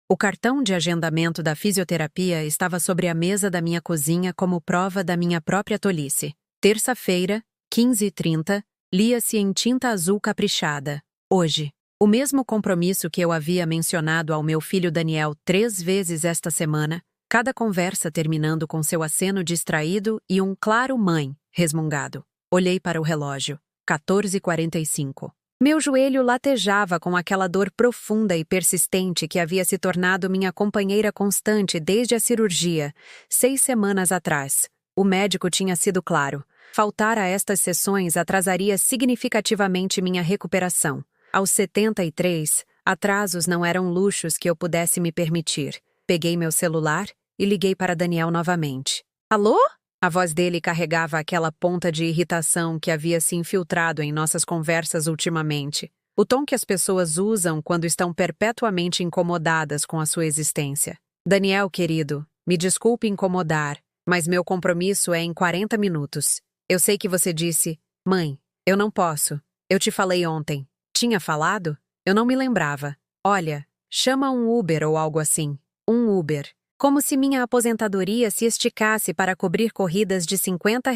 O cartão de agendamento da fisioterapia estava sobre a mesa da minha cozinha como prova da minha própria tolice. Terça-feira, 15h30, lia-se em tinta azul caprichada. Hoje. O mesmo compromisso que eu havia mencionado ao meu filho Daniel 3 vezes esta semana, cada conversa terminando com seu aceno distraído e um claro mãe, resmungado. Olhei para o relógio. 14h45. Meu joelho latejava com aquela dor profunda e persistente que havia se tornado minha companheira constante desde a cirurgia, 6 semanas atrás. O médico tinha sido claro. Faltar a estas sessões atrasaria significativamente minha recuperação. Aos 73, atrasos não eram luxos que eu pudesse me permitir. Peguei meu celular e liguei para Daniel novamente. Alô? A voz dele carregava aquela ponta de irritação que havia se infiltrado em nossas conversas ultimamente. O tom que as pessoas usam quando estão perpetuamente incomodadas com a sua existência. Daniel, querido, me desculpe incomodar, mas meu compromisso é em 40 minutos. Eu sei que você disse, mãe, eu não posso. Eu te falei ontem. Tinha falado? Eu não me lembrava. Olha, chama um Uber ou algo assim. Um Uber. Como se minha aposentadoria se esticasse para cobrir corridas de R$ 50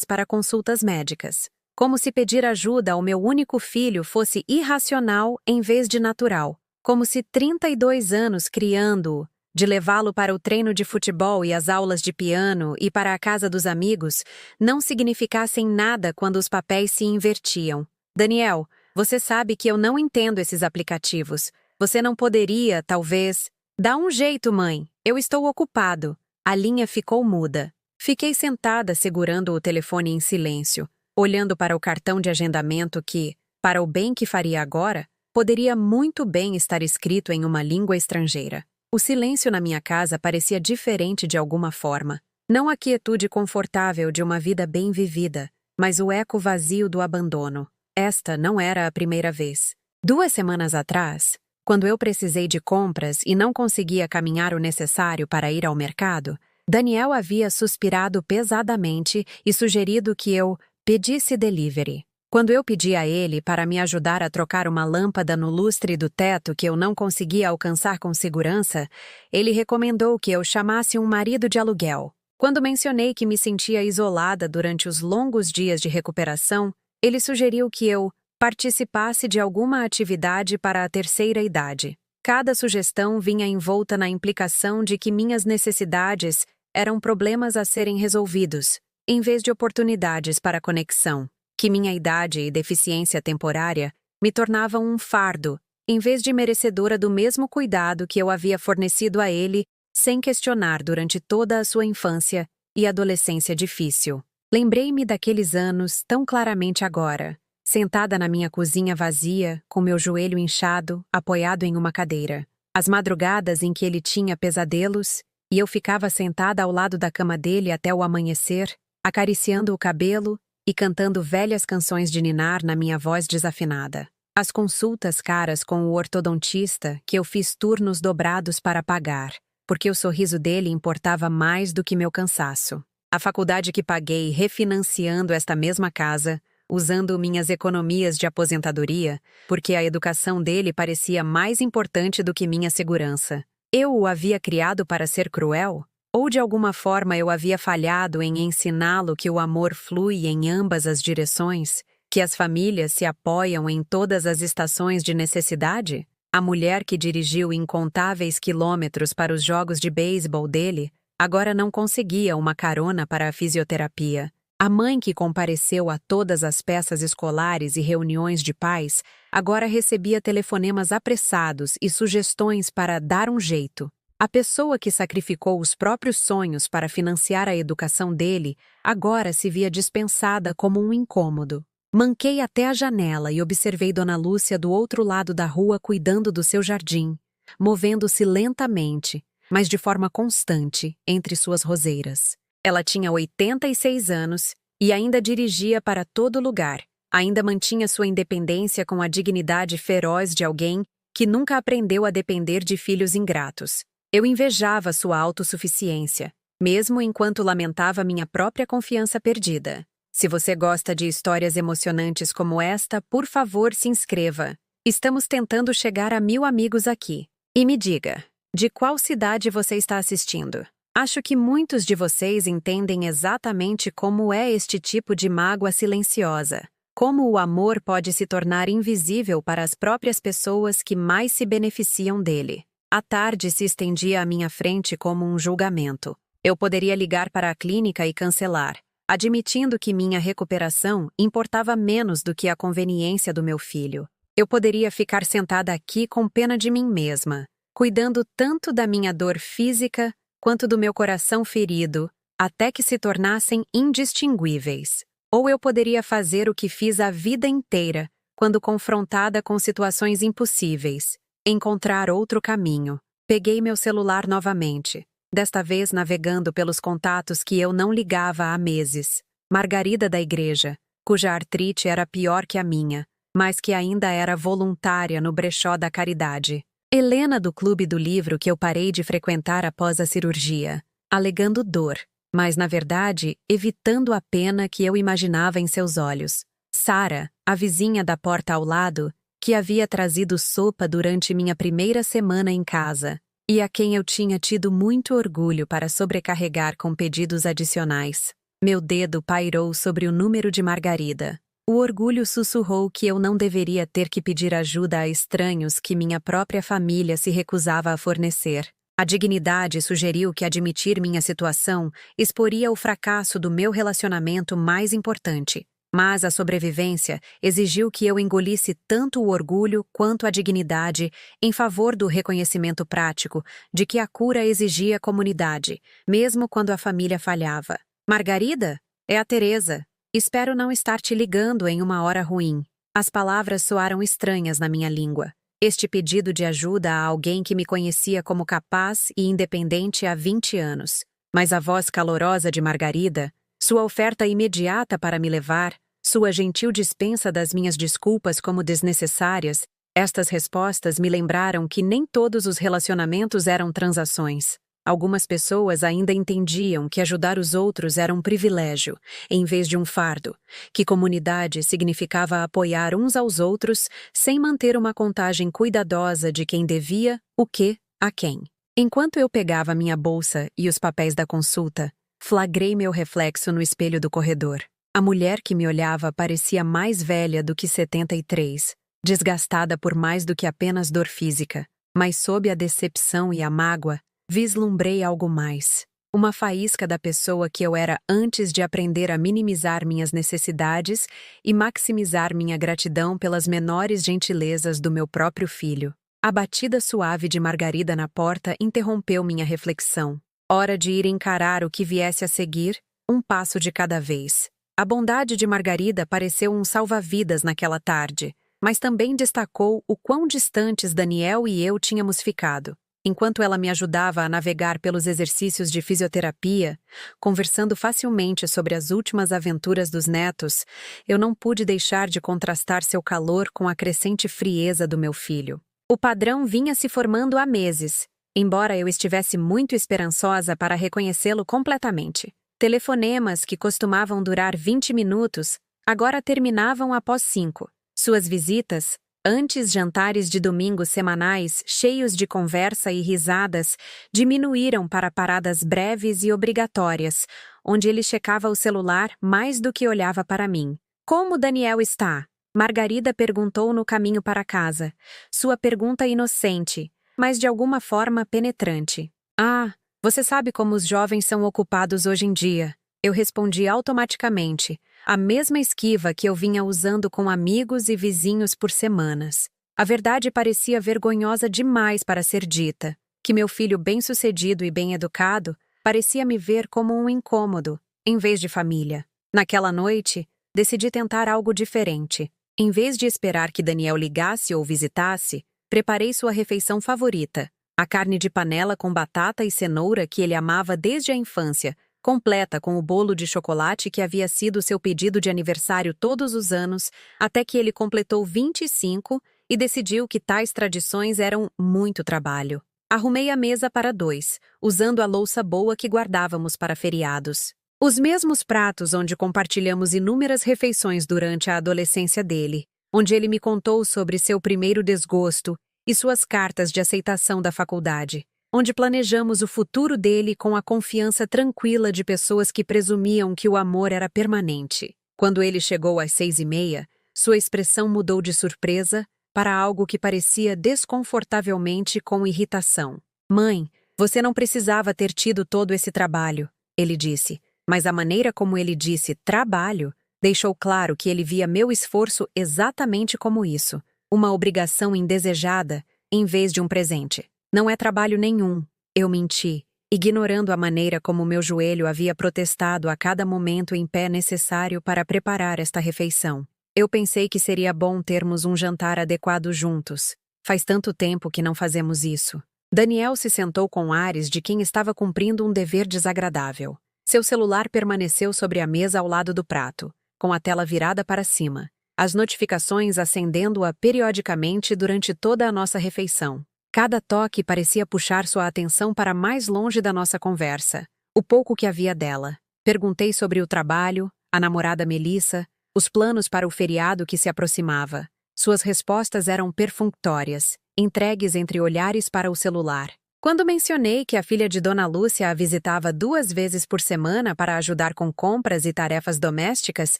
para consultas médicas. Como se pedir ajuda ao meu único filho fosse irracional em vez de natural. Como se 32 anos criando-o, de levá-lo para o treino de futebol e as aulas de piano e para a casa dos amigos, não significassem nada quando os papéis se invertiam. Daniel, você sabe que eu não entendo esses aplicativos. Você não poderia, talvez... Dá um jeito, mãe. Eu estou ocupado. A linha ficou muda. Fiquei sentada segurando o telefone em silêncio, olhando para o cartão de agendamento que, para o bem que faria agora, poderia muito bem estar escrito em uma língua estrangeira. O silêncio na minha casa parecia diferente de alguma forma. Não a quietude confortável de uma vida bem vivida, mas o eco vazio do abandono. Esta não era a primeira vez. 2 semanas atrás, quando eu precisei de compras e não conseguia caminhar o necessário para ir ao mercado, Daniel havia suspirado pesadamente e sugerido que eu pedisse delivery. Quando eu pedi a ele para me ajudar a trocar uma lâmpada no lustre do teto que eu não conseguia alcançar com segurança, ele recomendou que eu chamasse um marido de aluguel. Quando mencionei que me sentia isolada durante os longos dias de recuperação, ele sugeriu que eu participasse de alguma atividade para a terceira idade. Cada sugestão vinha envolta na implicação de que minhas necessidades eram problemas a serem resolvidos, em vez de oportunidades para conexão, que minha idade e deficiência temporária me tornavam um fardo, em vez de merecedora do mesmo cuidado que eu havia fornecido a ele, sem questionar durante toda a sua infância e adolescência difícil. Lembrei-me daqueles anos tão claramente agora, sentada na minha cozinha vazia, com meu joelho inchado, apoiado em uma cadeira. As madrugadas em que ele tinha pesadelos, e eu ficava sentada ao lado da cama dele até o amanhecer, acariciando o cabelo e cantando velhas canções de ninar na minha voz desafinada. As consultas caras com o ortodontista que eu fiz turnos dobrados para pagar, porque o sorriso dele importava mais do que meu cansaço. A faculdade que paguei refinanciando esta mesma casa, usando minhas economias de aposentadoria, porque a educação dele parecia mais importante do que minha segurança. Eu o havia criado para ser cruel? Ou de alguma forma eu havia falhado em ensiná-lo que o amor flui em ambas as direções, que as famílias se apoiam em todas as estações de necessidade? A mulher que dirigiu incontáveis quilômetros para os jogos de beisebol dele agora não conseguia uma carona para a fisioterapia. A mãe que compareceu a todas as peças escolares e reuniões de pais agora recebia telefonemas apressados e sugestões para dar um jeito. A pessoa que sacrificou os próprios sonhos para financiar a educação dele agora se via dispensada como um incômodo. Manquei até a janela e observei Dona Lúcia do outro lado da rua cuidando do seu jardim, movendo-se lentamente, mas de forma constante, entre suas roseiras. Ela tinha 86 anos e ainda dirigia para todo lugar. Ainda mantinha sua independência com a dignidade feroz de alguém que nunca aprendeu a depender de filhos ingratos. Eu invejava sua autossuficiência, mesmo enquanto lamentava minha própria confiança perdida. Se você gosta de histórias emocionantes como esta, por favor, se inscreva. Estamos tentando chegar a 1000 amigos aqui. E me diga, De qual cidade você está assistindo? Acho que muitos de vocês entendem exatamente como é este tipo de mágoa silenciosa. Como o amor pode se tornar invisível para as próprias pessoas que mais se beneficiam dele. A tarde se estendia à minha frente como um julgamento. Eu poderia ligar para a clínica e cancelar, admitindo que minha recuperação importava menos do que a conveniência do meu filho. Eu poderia ficar sentada aqui com pena de mim mesma, cuidando tanto da minha dor física quanto do meu coração ferido, até que se tornassem indistinguíveis. Ou eu poderia fazer o que fiz a vida inteira, quando confrontada com situações impossíveis, encontrar outro caminho. Peguei meu celular novamente, desta vez navegando pelos contatos que eu não ligava há meses. Margarida da igreja, cuja artrite era pior que a minha, mas que ainda era voluntária no brechó da caridade. Helena do clube do livro que eu parei de frequentar após a cirurgia, alegando dor, mas na verdade evitando a pena que eu imaginava em seus olhos. Sara, a vizinha da porta ao lado, que havia trazido sopa durante minha primeira semana em casa, e a quem eu tinha tido muito orgulho para sobrecarregar com pedidos adicionais. Meu dedo pairou sobre o número de Margarida. O orgulho sussurrou que eu não deveria ter que pedir ajuda a estranhos que minha própria família se recusava a fornecer. A dignidade sugeriu que admitir minha situação exporia o fracasso do meu relacionamento mais importante. Mas a sobrevivência exigiu que eu engolisse tanto o orgulho quanto a dignidade em favor do reconhecimento prático de que a cura exigia comunidade, mesmo quando a família falhava. Margarida? É a Teresa. Espero não estar te ligando em uma hora ruim. As palavras soaram estranhas na minha língua. Este pedido de ajuda a alguém que me conhecia como capaz e independente há 20 anos. Mas a voz calorosa de Margarida, sua oferta imediata para me levar, sua gentil dispensa das minhas desculpas como desnecessárias, estas respostas me lembraram que nem todos os relacionamentos eram transações. Algumas pessoas ainda entendiam que ajudar os outros era um privilégio, em vez de um fardo, que comunidade significava apoiar uns aos outros sem manter uma contagem cuidadosa de quem devia, o que, a quem. Enquanto eu pegava minha bolsa e os papéis da consulta, flagrei meu reflexo no espelho do corredor. A mulher que me olhava parecia mais velha do que 73, desgastada por mais do que apenas dor física, mas sob a decepção e a mágoa, vislumbrei algo mais. Uma faísca da pessoa que eu era antes de aprender a minimizar minhas necessidades e maximizar minha gratidão pelas menores gentilezas do meu próprio filho. A batida suave de Margarida na porta interrompeu minha reflexão. Hora de ir encarar o que viesse a seguir, um passo de cada vez. A bondade de Margarida pareceu um salva-vidas naquela tarde, mas também destacou o quão distantes Daniel e eu tínhamos ficado. Enquanto ela me ajudava a navegar pelos exercícios de fisioterapia, conversando facilmente sobre as últimas aventuras dos netos, eu não pude deixar de contrastar seu calor com a crescente frieza do meu filho. O padrão vinha se formando há meses, embora eu estivesse muito esperançosa para reconhecê-lo completamente. Telefonemas que costumavam durar 20 minutos, agora terminavam após 5. Suas visitas, antes jantares de domingo semanais cheios de conversa e risadas, diminuíram para paradas breves e obrigatórias, onde ele checava o celular mais do que olhava para mim. Como Daniel está? Margarida perguntou no caminho para casa. Sua pergunta inocente, mas de alguma forma penetrante. Ah, você sabe como os jovens são ocupados hoje em dia. Eu respondi automaticamente, a mesma esquiva que eu vinha usando com amigos e vizinhos por semanas. A verdade parecia vergonhosa demais para ser dita, que meu filho bem-sucedido e bem-educado parecia me ver como um incômodo, em vez de família. Naquela noite, decidi tentar algo diferente. Em vez de esperar que Daniel ligasse ou visitasse, preparei sua refeição favorita, a carne de panela com batata e cenoura que ele amava desde a infância, completa com o bolo de chocolate que havia sido seu pedido de aniversário todos os anos, até que ele completou 25 e decidiu que tais tradições eram muito trabalho. Arrumei a mesa para 2, usando a louça boa que guardávamos para feriados. Os mesmos pratos onde compartilhamos inúmeras refeições durante a adolescência dele, onde ele me contou sobre seu primeiro desgosto e suas cartas de aceitação da faculdade. onde planejamos o futuro dele com a confiança tranquila de pessoas que presumiam que o amor era permanente. Quando ele chegou às 6h30, sua expressão mudou de surpresa para algo que parecia desconfortavelmente com irritação. Mãe, você não precisava ter tido todo esse trabalho, ele disse, mas a maneira como ele disse trabalho deixou claro que ele via meu esforço exatamente como isso, uma obrigação indesejada em vez de um presente. Não é trabalho nenhum, eu menti, ignorando a maneira como meu joelho havia protestado a cada momento em pé necessário para preparar esta refeição. Eu pensei que seria bom termos um jantar adequado juntos. Faz tanto tempo que não fazemos isso. Daniel se sentou com ares de quem estava cumprindo um dever desagradável. Seu celular permaneceu sobre a mesa ao lado do prato, com a tela virada para cima, as notificações acendendo-a periodicamente durante toda a nossa refeição. Cada toque parecia puxar sua atenção para mais longe da nossa conversa, o pouco que havia dela. Perguntei sobre o trabalho, a namorada Melissa, os planos para o feriado que se aproximava. Suas respostas eram perfunctórias, entregues entre olhares para o celular. Quando mencionei que a filha de Dona Lúcia a visitava 2 vezes por semana para ajudar com compras e tarefas domésticas,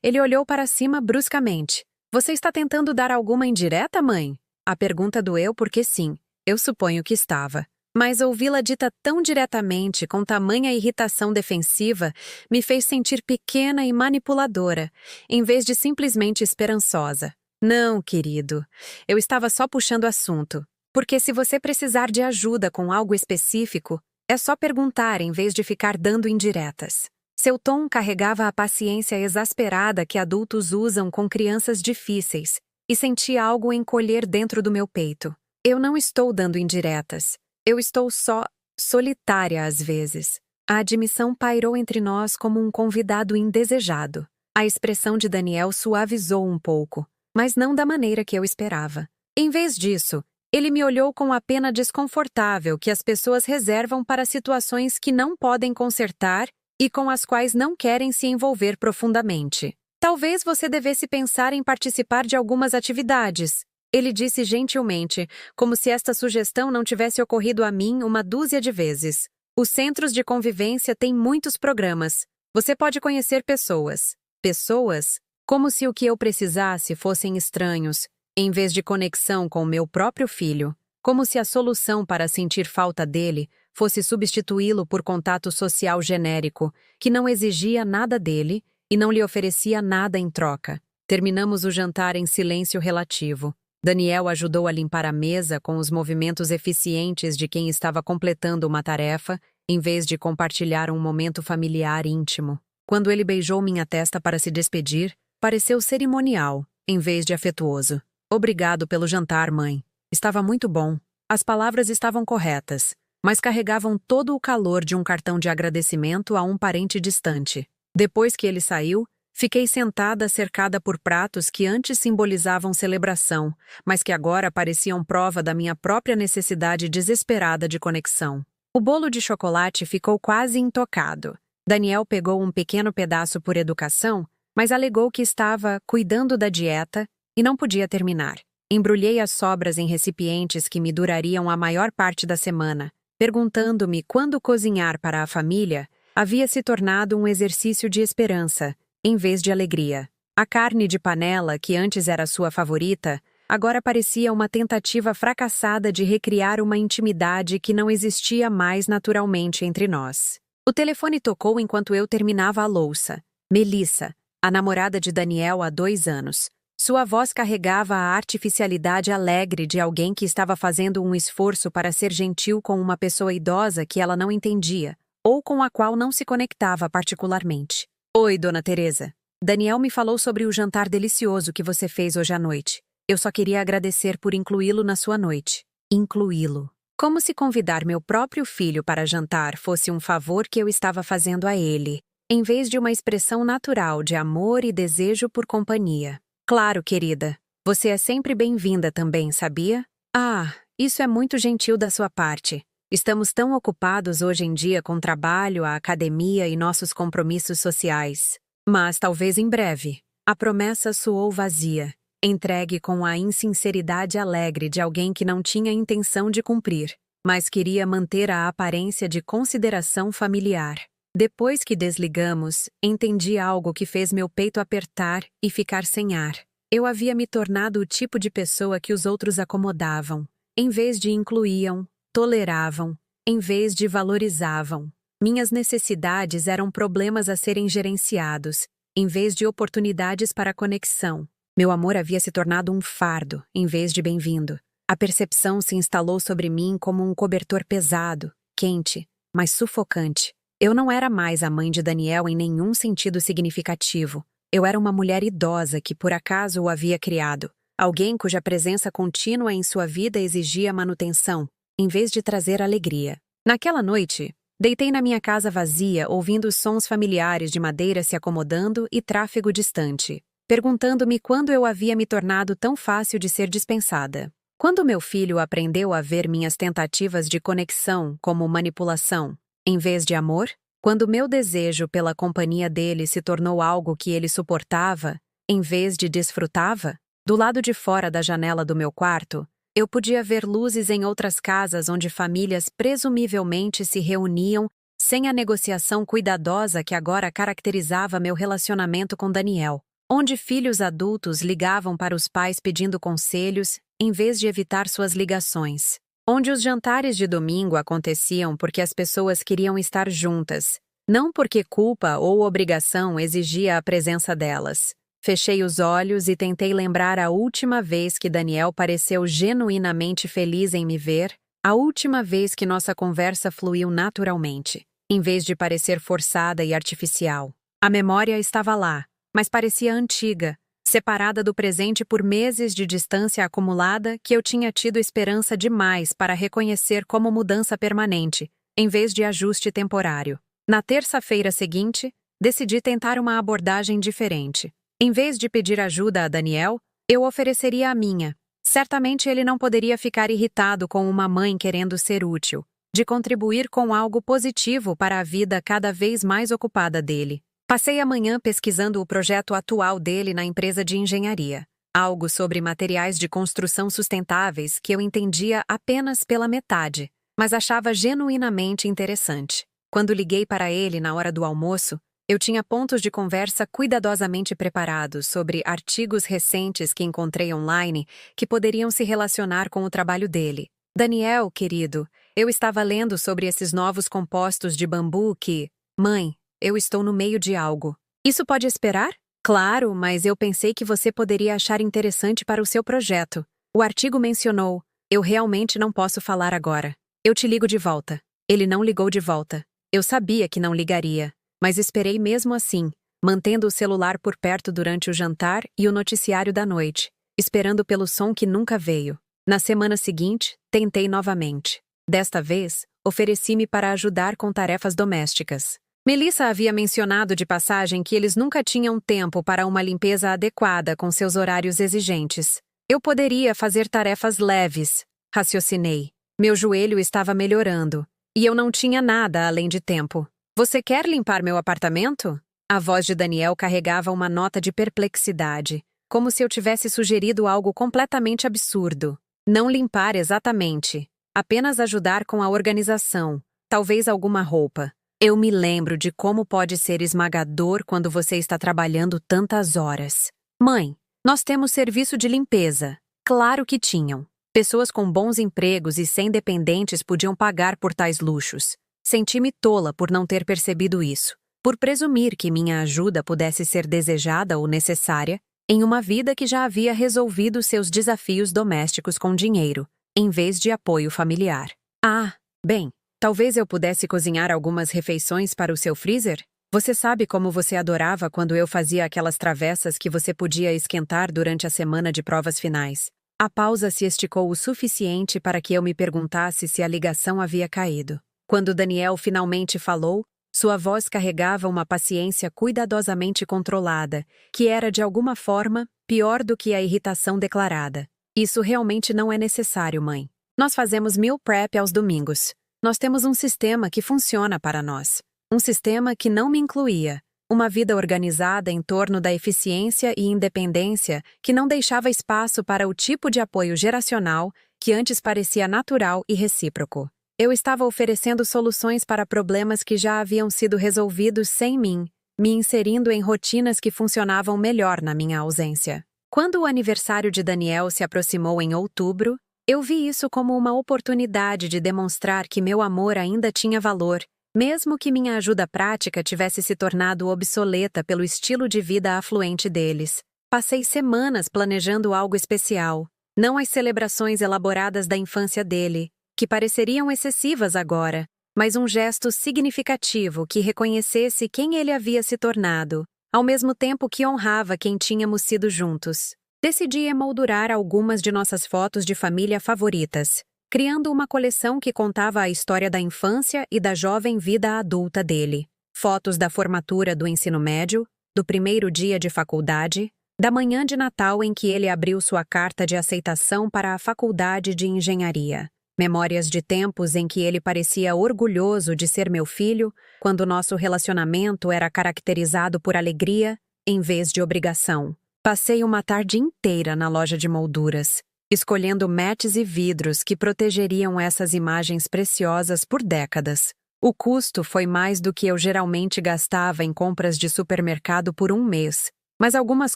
ele olhou para cima bruscamente. Você está tentando dar alguma indireta, mãe? A pergunta doeu porque sim, eu suponho que estava. Mas ouvi-la dita tão diretamente, com tamanha irritação defensiva, me fez sentir pequena e manipuladora, em vez de simplesmente esperançosa. Não, querido, eu estava só puxando assunto. Porque se você precisar de ajuda com algo específico, é só perguntar em vez de ficar dando indiretas. Seu tom carregava a paciência exasperada que adultos usam com crianças difíceis, e senti algo encolher dentro do meu peito. Eu não estou dando indiretas. Eu estou só solitária às vezes. A admissão pairou entre nós como um convidado indesejado. A expressão de Daniel suavizou um pouco, mas não da maneira que eu esperava. Em vez disso, ele me olhou com a pena desconfortável que as pessoas reservam para situações que não podem consertar e com as quais não querem se envolver profundamente. Talvez você devesse pensar em participar de algumas atividades, ele disse gentilmente, como se esta sugestão não tivesse ocorrido a mim 1 dúzia de vezes. Os centros de convivência têm muitos programas. Você pode conhecer pessoas. Pessoas? Como se o que eu precisasse fossem estranhos, em vez de conexão com o meu próprio filho. Como se a solução para sentir falta dele fosse substituí-lo por contato social genérico, que não exigia nada dele e não lhe oferecia nada em troca. Terminamos o jantar em silêncio relativo. Daniel ajudou a limpar a mesa com os movimentos eficientes de quem estava completando uma tarefa, em vez de compartilhar um momento familiar íntimo. Quando ele beijou minha testa para se despedir, pareceu cerimonial, em vez de afetuoso. Obrigado pelo jantar, mãe. Estava muito bom. As palavras estavam corretas, mas carregavam todo o calor de um cartão de agradecimento a um parente distante. Depois que ele saiu, fiquei sentada cercada por pratos que antes simbolizavam celebração, mas que agora pareciam prova da minha própria necessidade desesperada de conexão. O bolo de chocolate ficou quase intocado. Daniel pegou um pequeno pedaço por educação, mas alegou que estava cuidando da dieta e não podia terminar. Embrulhei as sobras em recipientes que me durariam a maior parte da semana, perguntando-me quando cozinhar para a família havia se tornado um exercício de esperança, em vez de alegria. A carne de panela, que antes era sua favorita, agora parecia uma tentativa fracassada de recriar uma intimidade que não existia mais naturalmente entre nós. O telefone tocou enquanto eu terminava a louça. Melissa, a namorada de Daniel há 2 anos. Sua voz carregava a artificialidade alegre de alguém que estava fazendo um esforço para ser gentil com uma pessoa idosa que ela não entendia, ou com a qual não se conectava particularmente. Oi, Dona Teresa. Daniel me falou sobre o jantar delicioso que você fez hoje à noite. Eu só queria agradecer por incluí-lo na sua noite. Incluí-lo. Como se convidar meu próprio filho para jantar fosse um favor que eu estava fazendo a ele, em vez de uma expressão natural de amor e desejo por companhia. Claro, querida. Você é sempre bem-vinda também, sabia? Ah, isso é muito gentil da sua parte. Estamos tão ocupados hoje em dia com o trabalho, a academia e nossos compromissos sociais. Mas talvez em breve. A promessa soou vazia, entregue com a insinceridade alegre de alguém que não tinha intenção de cumprir. mas queria manter a aparência de consideração familiar. Depois que desligamos, entendi algo que fez meu peito apertar e ficar sem ar. Eu havia me tornado o tipo de pessoa que os outros acomodavam, em vez de incluíam, toleravam, em vez de valorizavam. Minhas necessidades eram problemas a serem gerenciados, em vez de oportunidades para conexão. Meu amor havia se tornado um fardo, em vez de bem-vindo. A percepção se instalou sobre mim como um cobertor pesado, quente, mas sufocante. Eu não era mais a mãe de Daniel em nenhum sentido significativo. Eu era uma mulher idosa que por acaso o havia criado. Alguém cuja presença contínua em sua vida exigia manutenção, em vez de trazer alegria. Naquela noite, deitei na minha casa vazia, ouvindo os sons familiares de madeira se acomodando e tráfego distante, perguntando-me quando eu havia me tornado tão fácil de ser dispensada. Quando meu filho aprendeu a ver minhas tentativas de conexão como manipulação, em vez de amor? Quando meu desejo pela companhia dele se tornou algo que ele suportava, em vez de desfrutava? Do lado de fora da janela do meu quarto, eu podia ver luzes em outras casas onde famílias presumivelmente se reuniam sem a negociação cuidadosa que agora caracterizava meu relacionamento com Daniel, onde filhos adultos ligavam para os pais pedindo conselhos, em vez de evitar suas ligações. Onde os jantares de domingo aconteciam porque as pessoas queriam estar juntas, não porque culpa ou obrigação exigia a presença delas. Fechei os olhos e tentei lembrar a última vez que Daniel pareceu genuinamente feliz em me ver, a última vez que nossa conversa fluiu naturalmente, em vez de parecer forçada e artificial. A memória estava lá, mas parecia antiga, separada do presente por meses de distância acumulada que eu tinha tido esperança demais para reconhecer como mudança permanente, em vez de ajuste temporário. Na terça-feira seguinte, decidi tentar uma abordagem diferente. Em vez de pedir ajuda a Daniel, eu ofereceria a minha. Certamente ele não poderia ficar irritado com uma mãe querendo ser útil, de contribuir com algo positivo para a vida cada vez mais ocupada dele. Passei a manhã pesquisando o projeto atual dele na empresa de engenharia, algo sobre materiais de construção sustentáveis que eu entendia apenas pela metade, mas achava genuinamente interessante. Quando liguei para ele na hora do almoço, eu tinha pontos de conversa cuidadosamente preparados sobre artigos recentes que encontrei online que poderiam se relacionar com o trabalho dele. Daniel, querido, eu estava lendo sobre esses novos compostos de bambu que... Mãe, eu estou no meio de algo. Isso pode esperar? Claro, mas eu pensei que você poderia achar interessante para o seu projeto. O artigo mencionou, eu realmente não posso falar agora. Eu te ligo de volta. Ele não ligou de volta. Eu sabia que não ligaria, mas esperei mesmo assim, mantendo o celular por perto durante o jantar e o noticiário da noite, esperando pelo som que nunca veio. Na semana seguinte, tentei novamente. Desta vez, ofereci-me para ajudar com tarefas domésticas. Melissa havia mencionado de passagem que eles nunca tinham tempo para uma limpeza adequada com seus horários exigentes. Eu poderia fazer tarefas leves, raciocinei. Meu joelho estava melhorando, e eu não tinha nada além de tempo. Você quer limpar meu apartamento? A voz de Daniel carregava uma nota de perplexidade, como se eu tivesse sugerido algo completamente absurdo. Não limpar exatamente, apenas ajudar com a organização, talvez alguma roupa. Eu me lembro de como pode ser esmagador quando você está trabalhando tantas horas. Mãe, nós temos serviço de limpeza. Claro que tinham. Pessoas com bons empregos e sem dependentes podiam pagar por tais luxos. Senti-me tola por não ter percebido isso, por presumir que minha ajuda pudesse ser desejada ou necessária em uma vida que já havia resolvido seus desafios domésticos com dinheiro, em vez de apoio familiar. Ah, bem. Talvez eu pudesse cozinhar algumas refeições para o seu freezer? Você sabe como você adorava quando eu fazia aquelas travessas que você podia esquentar durante a semana de provas finais. A pausa se esticou o suficiente para que eu me perguntasse se a ligação havia caído. Quando Daniel finalmente falou, sua voz carregava uma paciência cuidadosamente controlada, que era de alguma forma pior do que a irritação declarada. Isso realmente não é necessário, mãe. Nós fazemos meal prep aos domingos. Nós temos um sistema que funciona para nós. Um sistema que não me incluía. Uma vida organizada em torno da eficiência e independência que não deixava espaço para o tipo de apoio geracional que antes parecia natural e recíproco. Eu estava oferecendo soluções para problemas que já haviam sido resolvidos sem mim, me inserindo em rotinas que funcionavam melhor na minha ausência. Quando o aniversário de Daniel se aproximou em outubro, eu vi isso como uma oportunidade de demonstrar que meu amor ainda tinha valor, mesmo que minha ajuda prática tivesse se tornado obsoleta pelo estilo de vida afluente deles. Passei semanas planejando algo especial, não as celebrações elaboradas da infância dele, que pareceriam excessivas agora, mas um gesto significativo que reconhecesse quem ele havia se tornado, ao mesmo tempo que honrava quem tínhamos sido juntos. Decidi emoldurar algumas de nossas fotos de família favoritas, criando uma coleção que contava a história da infância e da jovem vida adulta dele. Fotos da formatura do ensino médio, do primeiro dia de faculdade, da manhã de Natal em que ele abriu sua carta de aceitação para a faculdade de engenharia. Memórias de tempos em que ele parecia orgulhoso de ser meu filho, quando nosso relacionamento era caracterizado por alegria em vez de obrigação. Passei uma tarde inteira na loja de molduras, escolhendo matches e vidros que protegeriam essas imagens preciosas por décadas. O custo foi mais do que eu geralmente gastava em compras de supermercado por um mês, mas algumas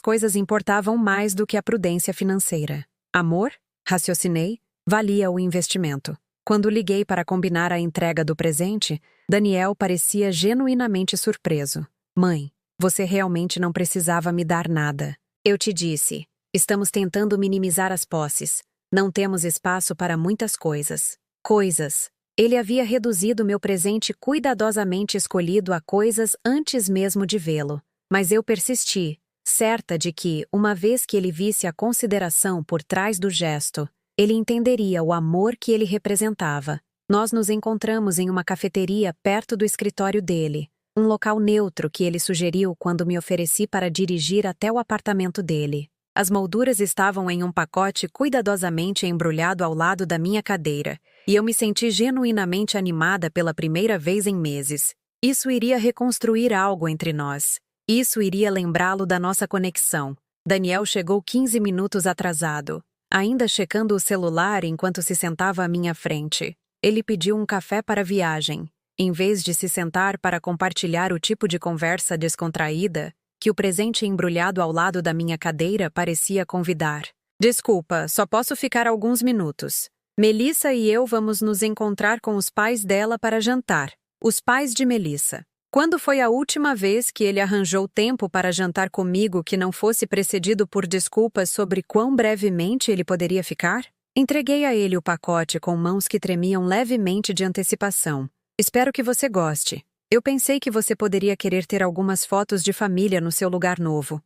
coisas importavam mais do que a prudência financeira. Amor? Raciocinei. Valia o investimento. Quando liguei para combinar a entrega do presente, Daniel parecia genuinamente surpreso. Mãe, você realmente não precisava me dar nada. Eu te disse, estamos tentando minimizar as posses. Não temos espaço para muitas coisas. Coisas. Ele havia reduzido meu presente cuidadosamente escolhido a coisas antes mesmo de vê-lo. Mas eu persisti, certa de que, uma vez que ele visse a consideração por trás do gesto, ele entenderia o amor que ele representava. Nós nos encontramos em uma cafeteria perto do escritório dele, um local neutro que ele sugeriu quando me ofereci para dirigir até o apartamento dele. As molduras estavam em um pacote cuidadosamente embrulhado ao lado da minha cadeira, e eu me senti genuinamente animada pela primeira vez em meses. Isso iria reconstruir algo entre nós. Isso iria lembrá-lo da nossa conexão. Daniel chegou 15 minutos atrasado, ainda checando o celular enquanto se sentava à minha frente. Ele pediu um café para a viagem, em vez de se sentar para compartilhar o tipo de conversa descontraída que o presente embrulhado ao lado da minha cadeira parecia convidar. Desculpa, só posso ficar alguns minutos. Melissa e eu vamos nos encontrar com os pais dela para jantar. Os pais de Melissa. Quando foi a última vez que ele arranjou tempo para jantar comigo que não fosse precedido por desculpas sobre quão brevemente ele poderia ficar? Entreguei a ele o pacote com mãos que tremiam levemente de antecipação. Espero que você goste. Eu pensei que você poderia querer ter algumas fotos de família no seu lugar novo.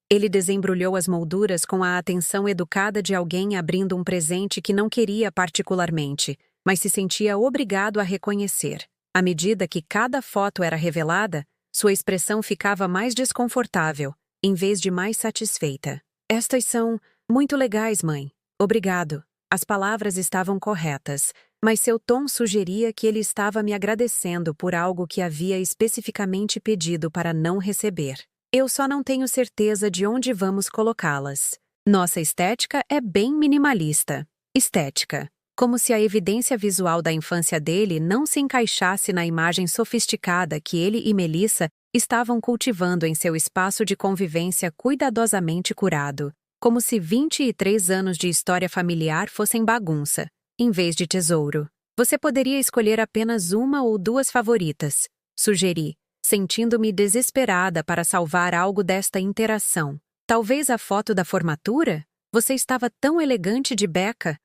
Ele desembrulhou as molduras com a atenção educada de alguém abrindo um presente que não queria particularmente, mas se sentia obrigado a reconhecer. À medida que cada foto era revelada, sua expressão ficava mais desconfortável, em vez de mais satisfeita. Estas são muito legais, mãe. Obrigado. As palavras estavam corretas, mas seu tom sugeria que ele estava me agradecendo por algo que havia especificamente pedido para não receber. Eu só não tenho certeza de onde vamos colocá-las. Nossa estética é bem minimalista. Estética. Como se a evidência visual da infância dele não se encaixasse na imagem sofisticada que ele e Melissa estavam cultivando em seu espaço de convivência cuidadosamente curado, como se 23 anos de história familiar fossem bagunça, em vez de tesouro. Você poderia escolher apenas uma ou duas favoritas, sugeri, sentindo-me desesperada para salvar algo desta interação. Talvez a foto da formatura? Você estava tão elegante de beca.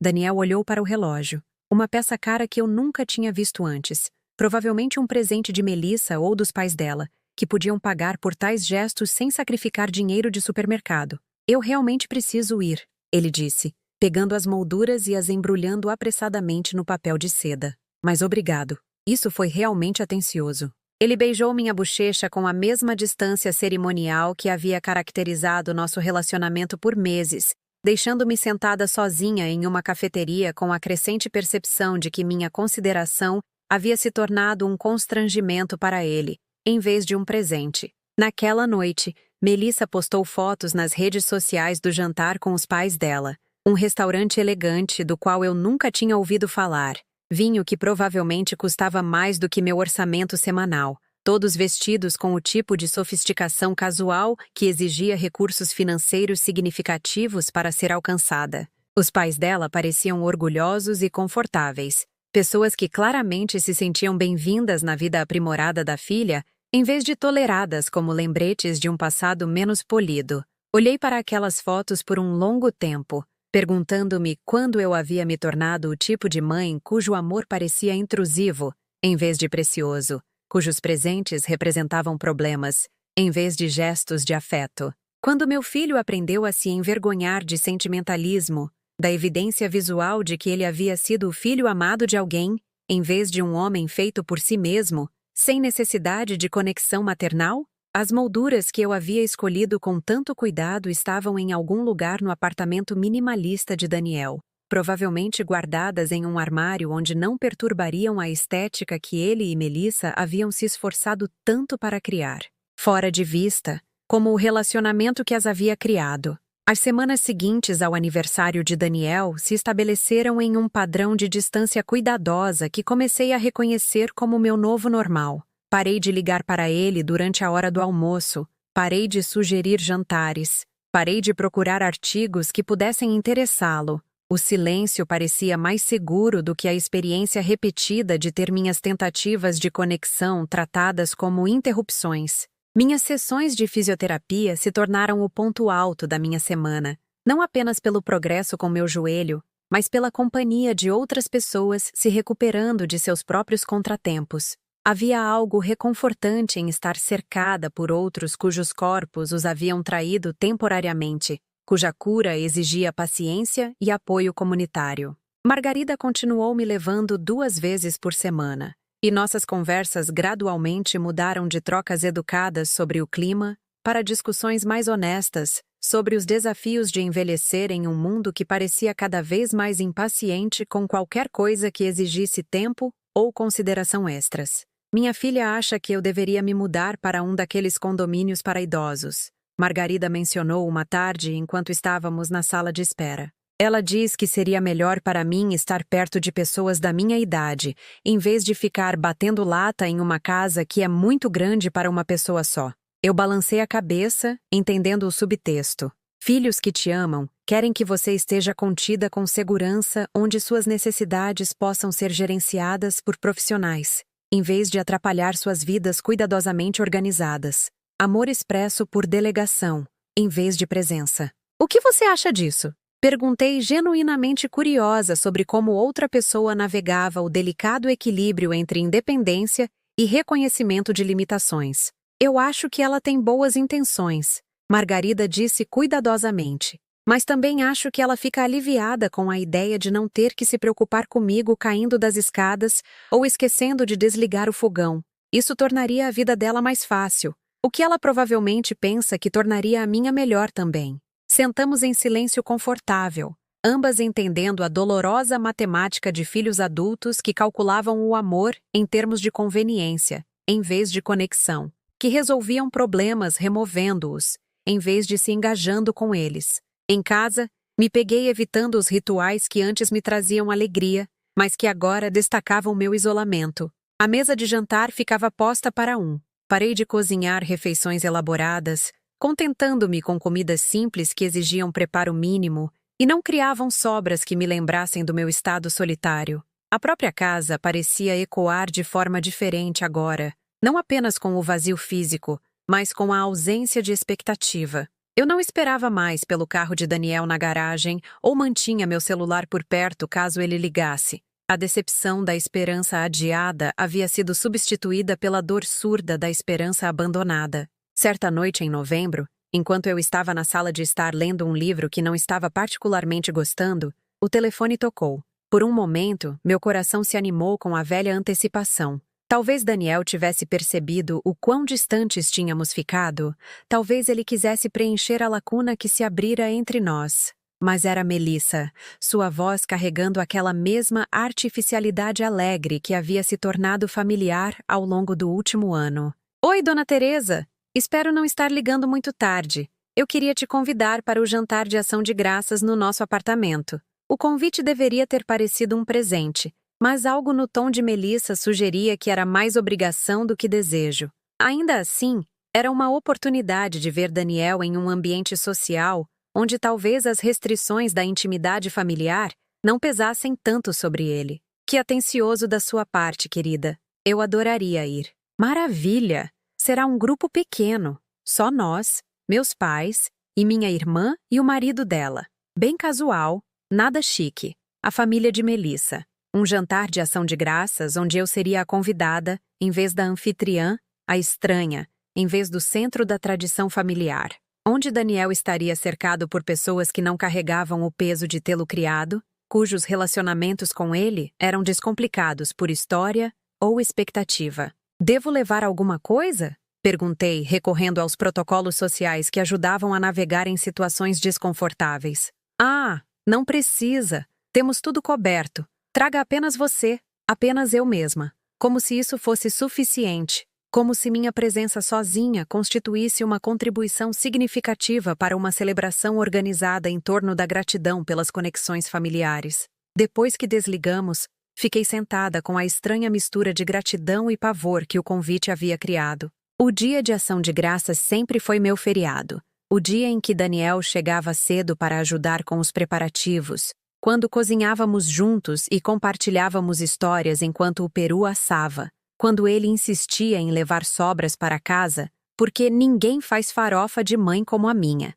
Daniel olhou para o relógio. Uma peça cara que eu nunca tinha visto antes. Provavelmente um presente de Melissa ou dos pais dela, que podiam pagar por tais gestos sem sacrificar dinheiro de supermercado. Eu realmente preciso ir, ele disse, pegando as molduras e as embrulhando apressadamente no papel de seda. Mas obrigado. Isso foi realmente atencioso. Ele beijou minha bochecha com a mesma distância cerimonial que havia caracterizado nosso relacionamento por meses, deixando-me sentada sozinha em uma cafeteria com a crescente percepção de que minha consideração havia se tornado um constrangimento para ele, em vez de um presente. Naquela noite, Melissa postou fotos nas redes sociais do jantar com os pais dela. Um restaurante elegante do qual eu nunca tinha ouvido falar. Vinho que provavelmente custava mais do que meu orçamento semanal. Todos vestidos com o tipo de sofisticação casual que exigia recursos financeiros significativos para ser alcançada. Os pais dela pareciam orgulhosos e confortáveis. Pessoas que claramente se sentiam bem-vindas na vida aprimorada da filha, em vez de toleradas como lembretes de um passado menos polido. Olhei para aquelas fotos por um longo tempo, perguntando-me quando eu havia me tornado o tipo de mãe cujo amor parecia intrusivo, em vez de precioso, cujos presentes representavam problemas, em vez de gestos de afeto. Quando meu filho aprendeu a se envergonhar de sentimentalismo, da evidência visual de que ele havia sido o filho amado de alguém, em vez de um homem feito por si mesmo, sem necessidade de conexão maternal? As molduras que eu havia escolhido com tanto cuidado estavam em algum lugar no apartamento minimalista de Daniel, provavelmente guardadas em um armário onde não perturbariam a estética que ele e Melissa haviam se esforçado tanto para criar. Fora de vista, como o relacionamento que as havia criado. As semanas seguintes ao aniversário de Daniel se estabeleceram em um padrão de distância cuidadosa que comecei a reconhecer como meu novo normal. Parei de ligar para ele durante a hora do almoço, parei de sugerir jantares, parei de procurar artigos que pudessem interessá-lo. O silêncio parecia mais seguro do que a experiência repetida de ter minhas tentativas de conexão tratadas como interrupções. Minhas sessões de fisioterapia se tornaram o ponto alto da minha semana, não apenas pelo progresso com meu joelho, mas pela companhia de outras pessoas se recuperando de seus próprios contratempos. Havia algo reconfortante em estar cercada por outros cujos corpos os haviam traído temporariamente, cuja cura exigia paciência e apoio comunitário. Margarida continuou me levando 2 vezes por semana, e nossas conversas gradualmente mudaram de trocas educadas sobre o clima para discussões mais honestas sobre os desafios de envelhecer em um mundo que parecia cada vez mais impaciente com qualquer coisa que exigisse tempo ou consideração extras. Minha filha acha que eu deveria me mudar para um daqueles condomínios para idosos. Margarida mencionou uma tarde enquanto estávamos na sala de espera. Ela diz que seria melhor para mim estar perto de pessoas da minha idade, em vez de ficar batendo lata em uma casa que é muito grande para uma pessoa só. Eu balancei a cabeça, entendendo o subtexto. Filhos que te amam querem que você esteja contida com segurança onde suas necessidades possam ser gerenciadas por profissionais, em vez de atrapalhar suas vidas cuidadosamente organizadas. Amor expresso por delegação, em vez de presença. O que você acha disso? Perguntei genuinamente curiosa sobre como outra pessoa navegava o delicado equilíbrio entre independência e reconhecimento de limitações. Eu acho que ela tem boas intenções, Margarida disse cuidadosamente. Mas também acho que ela fica aliviada com a ideia de não ter que se preocupar comigo caindo das escadas ou esquecendo de desligar o fogão. Isso tornaria a vida dela mais fácil, o que ela provavelmente pensa que tornaria a minha melhor também. Sentamos em silêncio confortável, ambas entendendo a dolorosa matemática de filhos adultos que calculavam o amor em termos de conveniência, em vez de conexão, que resolviam problemas removendo-os, em vez de se engajando com eles. Em casa, me peguei evitando os rituais que antes me traziam alegria, mas que agora destacavam meu isolamento. A mesa de jantar ficava posta para um. Parei de cozinhar refeições elaboradas, contentando-me com comidas simples que exigiam preparo mínimo e não criavam sobras que me lembrassem do meu estado solitário. A própria casa parecia ecoar de forma diferente agora, não apenas com o vazio físico, mas com a ausência de expectativa. Eu não esperava mais pelo carro de Daniel na garagem ou mantinha meu celular por perto caso ele ligasse. A decepção da esperança adiada havia sido substituída pela dor surda da esperança abandonada. Certa noite em novembro, enquanto eu estava na sala de estar lendo um livro que não estava particularmente gostando, o telefone tocou. Por um momento, meu coração se animou com a velha antecipação. Talvez Daniel tivesse percebido o quão distantes tínhamos ficado, talvez ele quisesse preencher a lacuna que se abrira entre nós. Mas era Melissa, sua voz carregando aquela mesma artificialidade alegre que havia se tornado familiar ao longo do último ano. Oi, Dona Teresa! Espero não estar ligando muito tarde. Eu queria te convidar para o jantar de ação de graças no nosso apartamento. O convite deveria ter parecido um presente, mas algo no tom de Melissa sugeria que era mais obrigação do que desejo. Ainda assim, era uma oportunidade de ver Daniel em um ambiente social onde talvez as restrições da intimidade familiar não pesassem tanto sobre ele. Que atencioso da sua parte, querida. Eu adoraria ir. Maravilha! Será um grupo pequeno. Só nós, meus pais, e minha irmã e o marido dela. Bem casual, nada chique. A família de Melissa. Um jantar de ação de graças onde eu seria a convidada, em vez da anfitriã, a estranha, em vez do centro da tradição familiar. Onde Daniel estaria cercado por pessoas que não carregavam o peso de tê-lo criado, cujos relacionamentos com ele eram descomplicados por história ou expectativa. Devo levar alguma coisa? Perguntei, recorrendo aos protocolos sociais que ajudavam a navegar em situações desconfortáveis. Ah, não precisa. Temos tudo coberto. Traga apenas você, apenas eu mesma. Como se isso fosse suficiente. Como se minha presença sozinha constituísse uma contribuição significativa para uma celebração organizada em torno da gratidão pelas conexões familiares. Depois que desligamos, fiquei sentada com a estranha mistura de gratidão e pavor que o convite havia criado. O dia de ação de graças sempre foi meu feriado. O dia em que Daniel chegava cedo para ajudar com os preparativos, quando cozinhávamos juntos e compartilhávamos histórias enquanto o peru assava. Quando ele insistia em levar sobras para casa, porque ninguém faz farofa de mãe como a minha.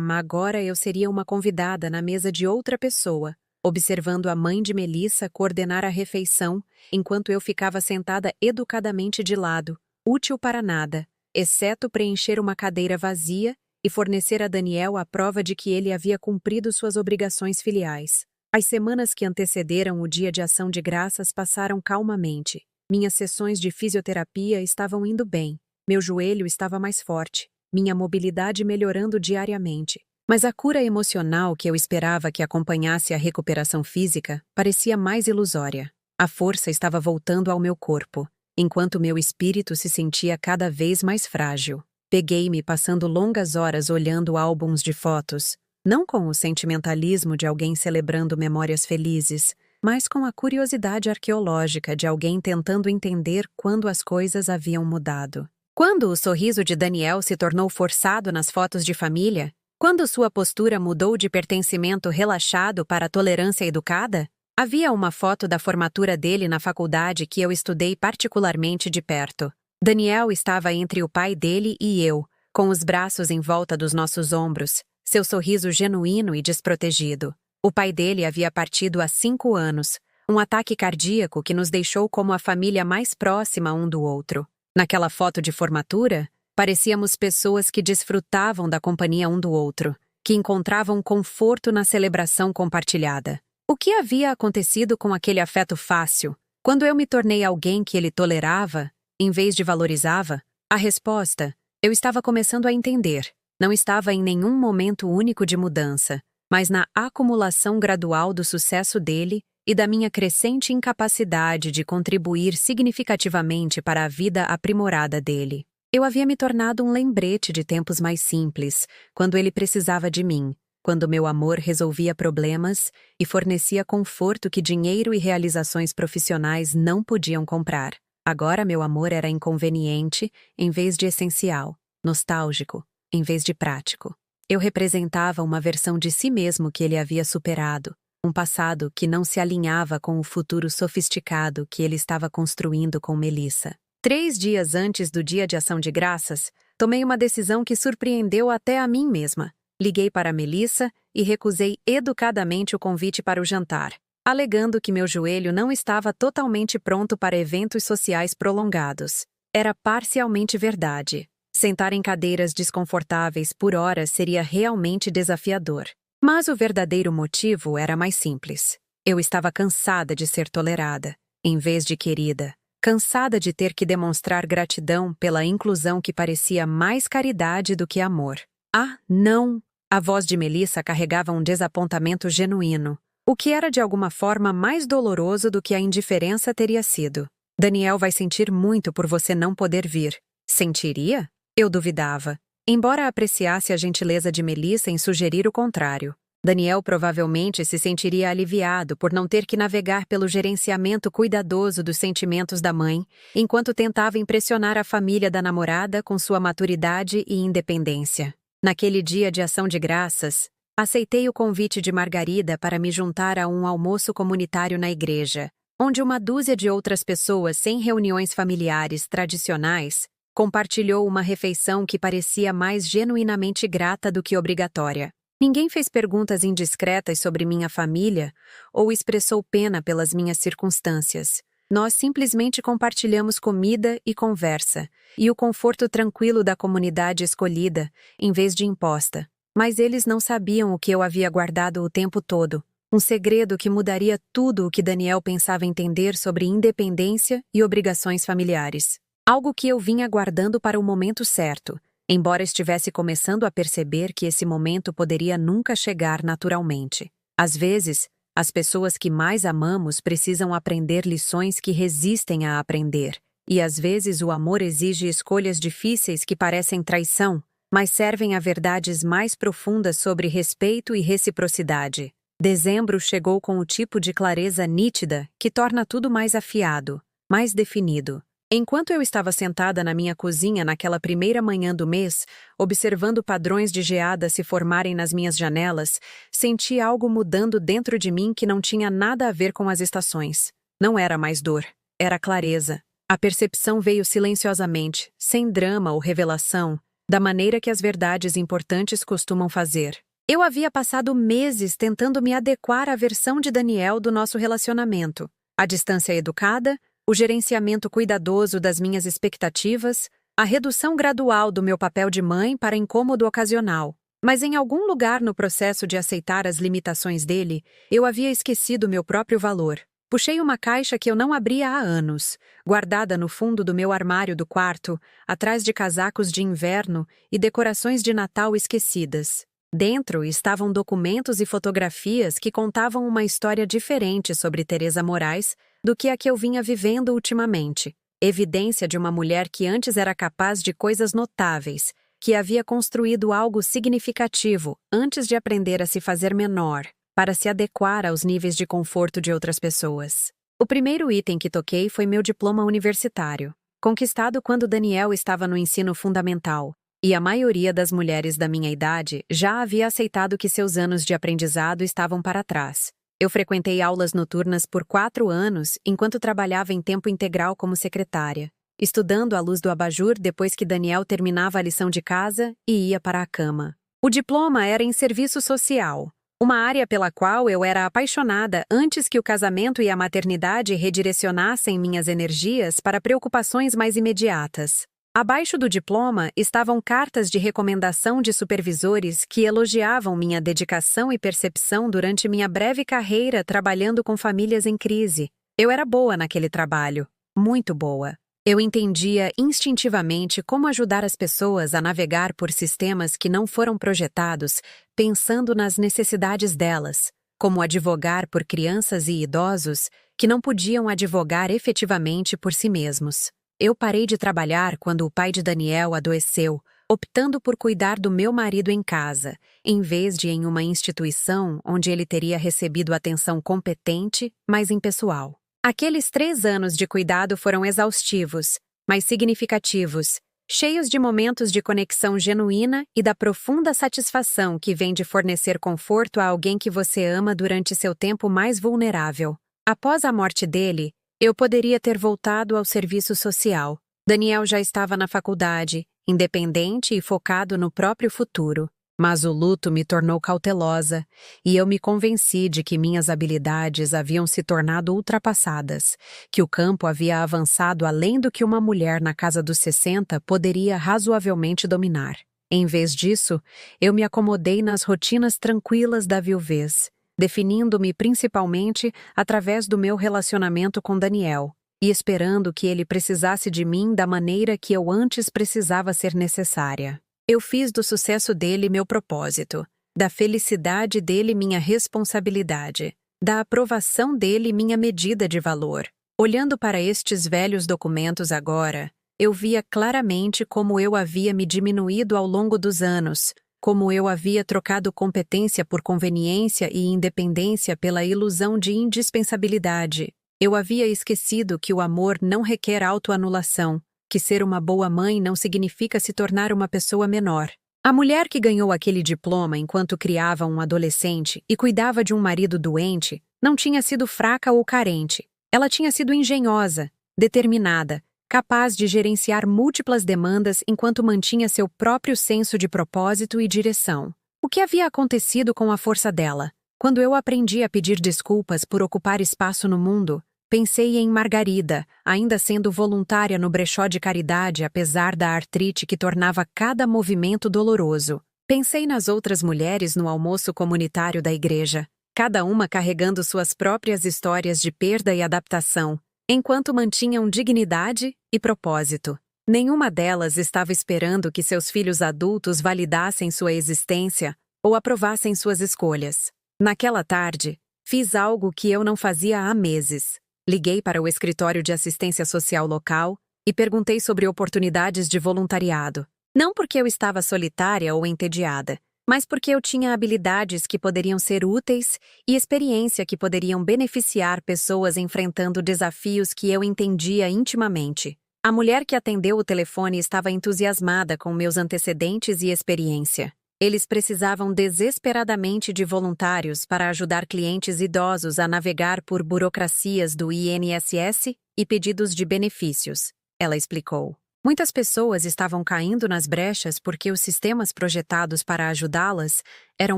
Agora eu seria uma convidada na mesa de outra pessoa, observando a mãe de Melissa coordenar a refeição, enquanto eu ficava sentada educadamente de lado, útil para nada, exceto preencher uma cadeira vazia e fornecer a Daniel a prova de que ele havia cumprido suas obrigações filiais. As semanas que antecederam o dia de ação de graças passaram calmamente. Minhas sessões de fisioterapia estavam indo bem. Meu joelho estava mais forte. Minha mobilidade melhorando diariamente. Mas a cura emocional que eu esperava que acompanhasse a recuperação física parecia mais ilusória. A força estava voltando ao meu corpo, enquanto meu espírito se sentia cada vez mais frágil. Peguei-me passando longas horas olhando álbuns de fotos, não com o sentimentalismo de alguém celebrando memórias felizes, mas com a curiosidade arqueológica de alguém tentando entender quando as coisas haviam mudado. Quando o sorriso de Daniel se tornou forçado nas fotos de família? Quando sua postura mudou de pertencimento relaxado para tolerância educada? Havia uma foto da formatura dele na faculdade que eu estudei particularmente de perto. Daniel estava entre o pai dele e eu, com os braços em volta dos nossos ombros, seu sorriso genuíno e desprotegido. O pai dele havia partido há 5 anos, um ataque cardíaco que nos deixou como a família mais próxima um do outro. Naquela foto de formatura, parecíamos pessoas que desfrutavam da companhia um do outro, que encontravam conforto na celebração compartilhada. O que havia acontecido com aquele afeto fácil? Quando eu me tornei alguém que ele tolerava, em vez de valorizava? A resposta, eu estava começando a entender. Não estava em nenhum momento único de mudança, mas na acumulação gradual do sucesso dele e da minha crescente incapacidade de contribuir significativamente para a vida aprimorada dele. Eu havia me tornado um lembrete de tempos mais simples, quando ele precisava de mim, quando meu amor resolvia problemas e fornecia conforto que dinheiro e realizações profissionais não podiam comprar. Agora meu amor era inconveniente em vez de essencial, nostálgico em vez de prático. Eu representava uma versão de si mesmo que ele havia superado, um passado que não se alinhava com o futuro sofisticado que ele estava construindo com Melissa. 3 dias antes do dia de ação de graças, tomei uma decisão que surpreendeu até a mim mesma. Liguei para Melissa e recusei educadamente o convite para o jantar, alegando que meu joelho não estava totalmente pronto para eventos sociais prolongados. Era parcialmente verdade. Sentar em cadeiras desconfortáveis por horas seria realmente desafiador. Mas o verdadeiro motivo era mais simples. Eu estava cansada de ser tolerada, em vez de querida. Cansada de ter que demonstrar gratidão pela inclusão que parecia mais caridade do que amor. Ah, não! A voz de Melissa carregava um desapontamento genuíno, o que era de alguma forma mais doloroso do que a indiferença teria sido. Daniel vai sentir muito por você não poder vir. Sentiria? Eu duvidava. Embora apreciasse a gentileza de Melissa em sugerir o contrário, Daniel provavelmente se sentiria aliviado por não ter que navegar pelo gerenciamento cuidadoso dos sentimentos da mãe, enquanto tentava impressionar a família da namorada com sua maturidade e independência. Naquele dia de ação de graças, aceitei o convite de Margarida para me juntar a um almoço comunitário na igreja, onde uma dúzia de outras pessoas sem reuniões familiares tradicionais compartilhou uma refeição que parecia mais genuinamente grata do que obrigatória. Ninguém fez perguntas indiscretas sobre minha família ou expressou pena pelas minhas circunstâncias. Nós simplesmente compartilhamos comida e conversa, e o conforto tranquilo da comunidade escolhida, em vez de imposta. Mas eles não sabiam o que eu havia guardado o tempo todo. Um segredo que mudaria tudo o que Daniel pensava entender sobre independência e obrigações familiares. Algo que eu vinha guardando para o momento certo, embora estivesse começando a perceber que esse momento poderia nunca chegar naturalmente. Às vezes, as pessoas que mais amamos precisam aprender lições que resistem a aprender, e às vezes o amor exige escolhas difíceis que parecem traição, mas servem a verdades mais profundas sobre respeito e reciprocidade. Dezembro chegou com o tipo de clareza nítida que torna tudo mais afiado, mais definido. Enquanto eu estava sentada na minha cozinha naquela primeira manhã do mês, observando padrões de geada se formarem nas minhas janelas, senti algo mudando dentro de mim que não tinha nada a ver com as estações. Não era mais dor, era clareza. A percepção veio silenciosamente, sem drama ou revelação, da maneira que as verdades importantes costumam fazer. Eu havia passado meses tentando me adequar à versão de Daniel do nosso relacionamento. A distância educada, o gerenciamento cuidadoso das minhas expectativas, a redução gradual do meu papel de mãe para incômodo ocasional. Mas em algum lugar no processo de aceitar as limitações dele, eu havia esquecido meu próprio valor. Puxei uma caixa que eu não abria há anos, guardada no fundo do meu armário do quarto, atrás de casacos de inverno e decorações de Natal esquecidas. Dentro estavam documentos e fotografias que contavam uma história diferente sobre Teresa Moraes do que a que eu vinha vivendo ultimamente. Evidência de uma mulher que antes era capaz de coisas notáveis, que havia construído algo significativo antes de aprender a se fazer menor, para se adequar aos níveis de conforto de outras pessoas. O primeiro item que toquei foi meu diploma universitário, conquistado quando Daniel estava no ensino fundamental. E a maioria das mulheres da minha idade já havia aceitado que seus anos de aprendizado estavam para trás. Eu frequentei aulas noturnas por 4 anos enquanto trabalhava em tempo integral como secretária, estudando à luz do abajur depois que Daniel terminava a lição de casa e ia para a cama. O diploma era em serviço social, uma área pela qual eu era apaixonada antes que o casamento e a maternidade redirecionassem minhas energias para preocupações mais imediatas. Abaixo do diploma estavam cartas de recomendação de supervisores que elogiavam minha dedicação e percepção durante minha breve carreira trabalhando com famílias em crise. Eu era boa naquele trabalho, muito boa. Eu entendia instintivamente como ajudar as pessoas a navegar por sistemas que não foram projetados pensando nas necessidades delas, como advogar por crianças e idosos que não podiam advogar efetivamente por si mesmos. Eu parei de trabalhar quando o pai de Daniel adoeceu, optando por cuidar do meu marido em casa, em vez de em uma instituição onde ele teria recebido atenção competente, mas impessoal. Aqueles 3 anos de cuidado foram exaustivos, mas significativos, cheios de momentos de conexão genuína e da profunda satisfação que vem de fornecer conforto a alguém que você ama durante seu tempo mais vulnerável. Após a morte dele, eu poderia ter voltado ao serviço social. Daniel já estava na faculdade, independente e focado no próprio futuro. Mas o luto me tornou cautelosa, e eu me convenci de que minhas habilidades haviam se tornado ultrapassadas, que o campo havia avançado além do que uma mulher na casa dos 60 poderia razoavelmente dominar. Em vez disso, eu me acomodei nas rotinas tranquilas da viuvez, definindo-me principalmente através do meu relacionamento com Daniel, e esperando que ele precisasse de mim da maneira que eu antes precisava ser necessária. Eu fiz do sucesso dele meu propósito, da felicidade dele minha responsabilidade, da aprovação dele minha medida de valor. Olhando para estes velhos documentos agora, Eu via claramente como eu havia me diminuído ao longo dos anos, como eu havia trocado competência por conveniência e independência pela ilusão de indispensabilidade. Eu havia esquecido que o amor não requer autoanulação, que ser uma boa mãe não significa se tornar uma pessoa menor. A mulher que ganhou aquele diploma enquanto criava um adolescente e cuidava de um marido doente não tinha sido fraca ou carente. Ela tinha sido engenhosa, determinada, capaz de gerenciar múltiplas demandas enquanto mantinha seu próprio senso de propósito e direção. O que havia acontecido com a força dela? Quando eu aprendi a pedir desculpas por ocupar espaço no mundo, pensei em Margarida, ainda sendo voluntária no brechó de caridade apesar da artrite que tornava cada movimento doloroso. Pensei nas outras mulheres no almoço comunitário da igreja, cada uma carregando suas próprias histórias de perda e adaptação, enquanto mantinham dignidade e propósito. Nenhuma delas estava esperando que seus filhos adultos validassem sua existência ou aprovassem suas escolhas. Naquela tarde, fiz algo que eu não fazia há meses. Liguei para o escritório de assistência social local e perguntei sobre oportunidades de voluntariado. Não porque eu estava solitária ou entediada, mas porque eu tinha habilidades que poderiam ser úteis e experiência que poderiam beneficiar pessoas enfrentando desafios que eu entendia intimamente. A mulher que atendeu o telefone estava entusiasmada com meus antecedentes e experiência. Eles precisavam desesperadamente de voluntários para ajudar clientes idosos a navegar por burocracias do INSS e pedidos de benefícios, ela explicou. Muitas pessoas estavam caindo nas brechas porque os sistemas projetados para ajudá-las eram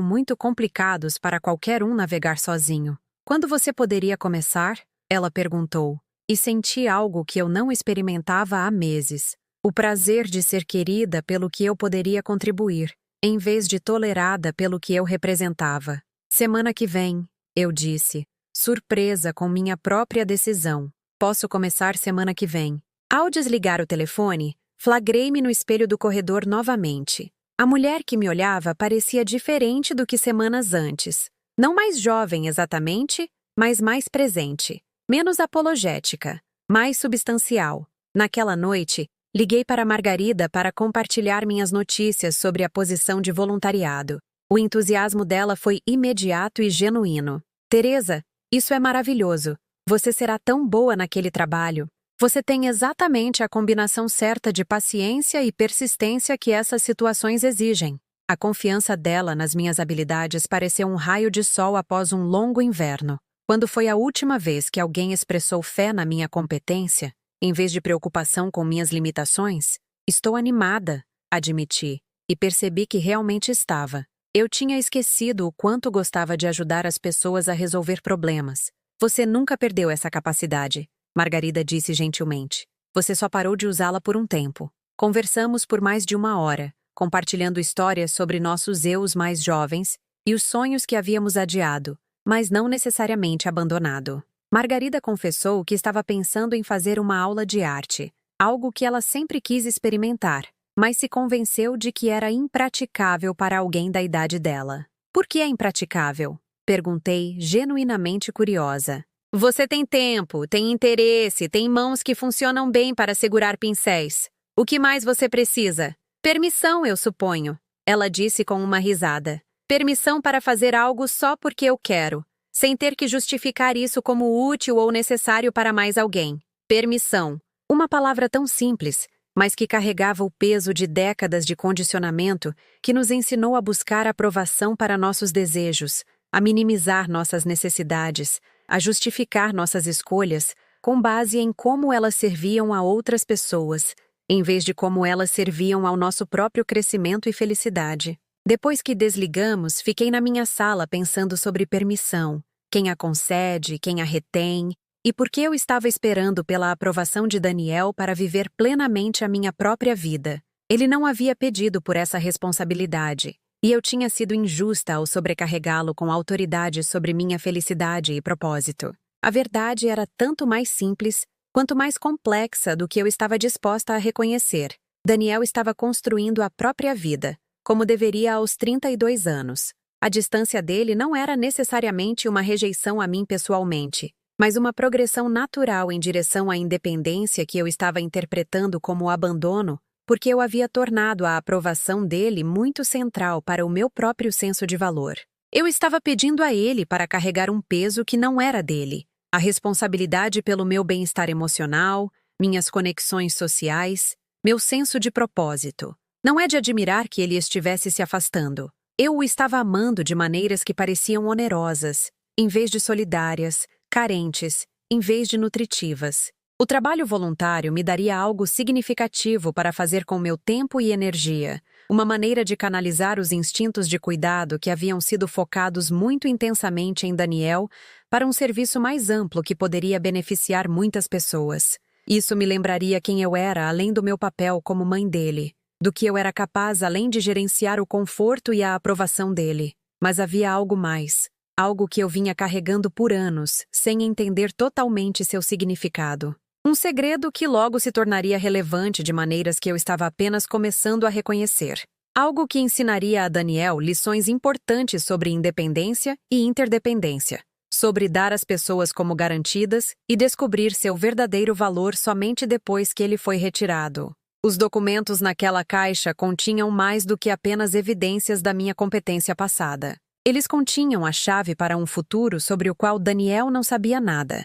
muito complicados para qualquer um navegar sozinho. Quando você poderia começar? Ela perguntou. E senti algo que eu não experimentava há meses. O prazer de ser querida pelo que eu poderia contribuir, em vez de tolerada pelo que eu representava. Semana que vem, eu disse, surpresa com minha própria decisão. Posso começar semana que vem. Ao desligar o telefone, flagrei-me no espelho do corredor novamente. A mulher que me olhava parecia diferente do que semanas antes. Não mais jovem exatamente, mas mais presente. Menos apologética, mais substancial. Naquela noite, liguei para Margarida para compartilhar minhas notícias sobre a posição de voluntariado. O entusiasmo dela foi imediato e genuíno. Teresa, isso é maravilhoso. Você será tão boa naquele trabalho. Você tem exatamente a combinação certa de paciência e persistência que essas situações exigem. A confiança dela nas minhas habilidades pareceu um raio de sol após um longo inverno. Quando foi a última vez que alguém expressou fé na minha competência, em vez de preocupação com minhas limitações? Estou animada, admiti, e percebi que realmente estava. Eu tinha esquecido o quanto gostava de ajudar as pessoas a resolver problemas. Você nunca perdeu essa capacidade, Margarida disse gentilmente. Você só parou de usá-la por um tempo. Conversamos por mais de 1 hora, compartilhando histórias sobre nossos eus mais jovens e os sonhos que havíamos adiado, mas não necessariamente abandonado. Margarida confessou que estava pensando em fazer uma aula de arte, algo que ela sempre quis experimentar, mas se convenceu de que era impraticável para alguém da idade dela. Por que é impraticável? Perguntei, genuinamente curiosa. Você tem tempo, tem interesse, tem mãos que funcionam bem para segurar pincéis. O que mais você precisa? Permissão, eu suponho, ela disse com uma risada. Permissão para fazer algo só porque eu quero, sem ter que justificar isso como útil ou necessário para mais alguém. Permissão. Uma palavra tão simples, mas que carregava o peso de décadas de condicionamento que nos ensinou a buscar aprovação para nossos desejos, a minimizar nossas necessidades, a justificar nossas escolhas com base em como elas serviam a outras pessoas, em vez de como elas serviam ao nosso próprio crescimento e felicidade. Depois que desligamos, fiquei na minha sala pensando sobre permissão, quem a concede, quem a retém, e por que eu estava esperando pela aprovação de Daniel para viver plenamente a minha própria vida. Ele não havia pedido por essa responsabilidade, e eu tinha sido injusta ao sobrecarregá-lo com autoridade sobre minha felicidade e propósito. A verdade era tanto mais simples, quanto mais complexa do que eu estava disposta a reconhecer. Daniel estava construindo a própria vida, como deveria aos 32 anos. A distância dele não era necessariamente uma rejeição a mim pessoalmente, mas uma progressão natural em direção à independência que eu estava interpretando como abandono, porque eu havia tornado a aprovação dele muito central para o meu próprio senso de valor. Eu estava pedindo a ele para carregar um peso que não era dele, a responsabilidade pelo meu bem-estar emocional, minhas conexões sociais, meu senso de propósito. Não é de admirar que ele estivesse se afastando. Eu o estava amando de maneiras que pareciam onerosas, em vez de solidárias, carentes, em vez de nutritivas. O trabalho voluntário me daria algo significativo para fazer com meu tempo e energia, uma maneira de canalizar os instintos de cuidado que haviam sido focados muito intensamente em Daniel para um serviço mais amplo que poderia beneficiar muitas pessoas. Isso me lembraria quem eu era além do meu papel como mãe dele, do que eu era capaz além de gerenciar o conforto e a aprovação dele. Mas havia algo mais. Algo que eu vinha carregando por anos, sem entender totalmente seu significado. Um segredo que logo se tornaria relevante de maneiras que eu estava apenas começando a reconhecer. Algo que ensinaria a Daniel lições importantes sobre independência e interdependência, sobre dar as pessoas como garantidas e descobrir seu verdadeiro valor somente depois que ele foi retirado. Os documentos naquela caixa continham mais do que apenas evidências da minha competência passada. Eles continham a chave para um futuro sobre o qual Daniel não sabia nada.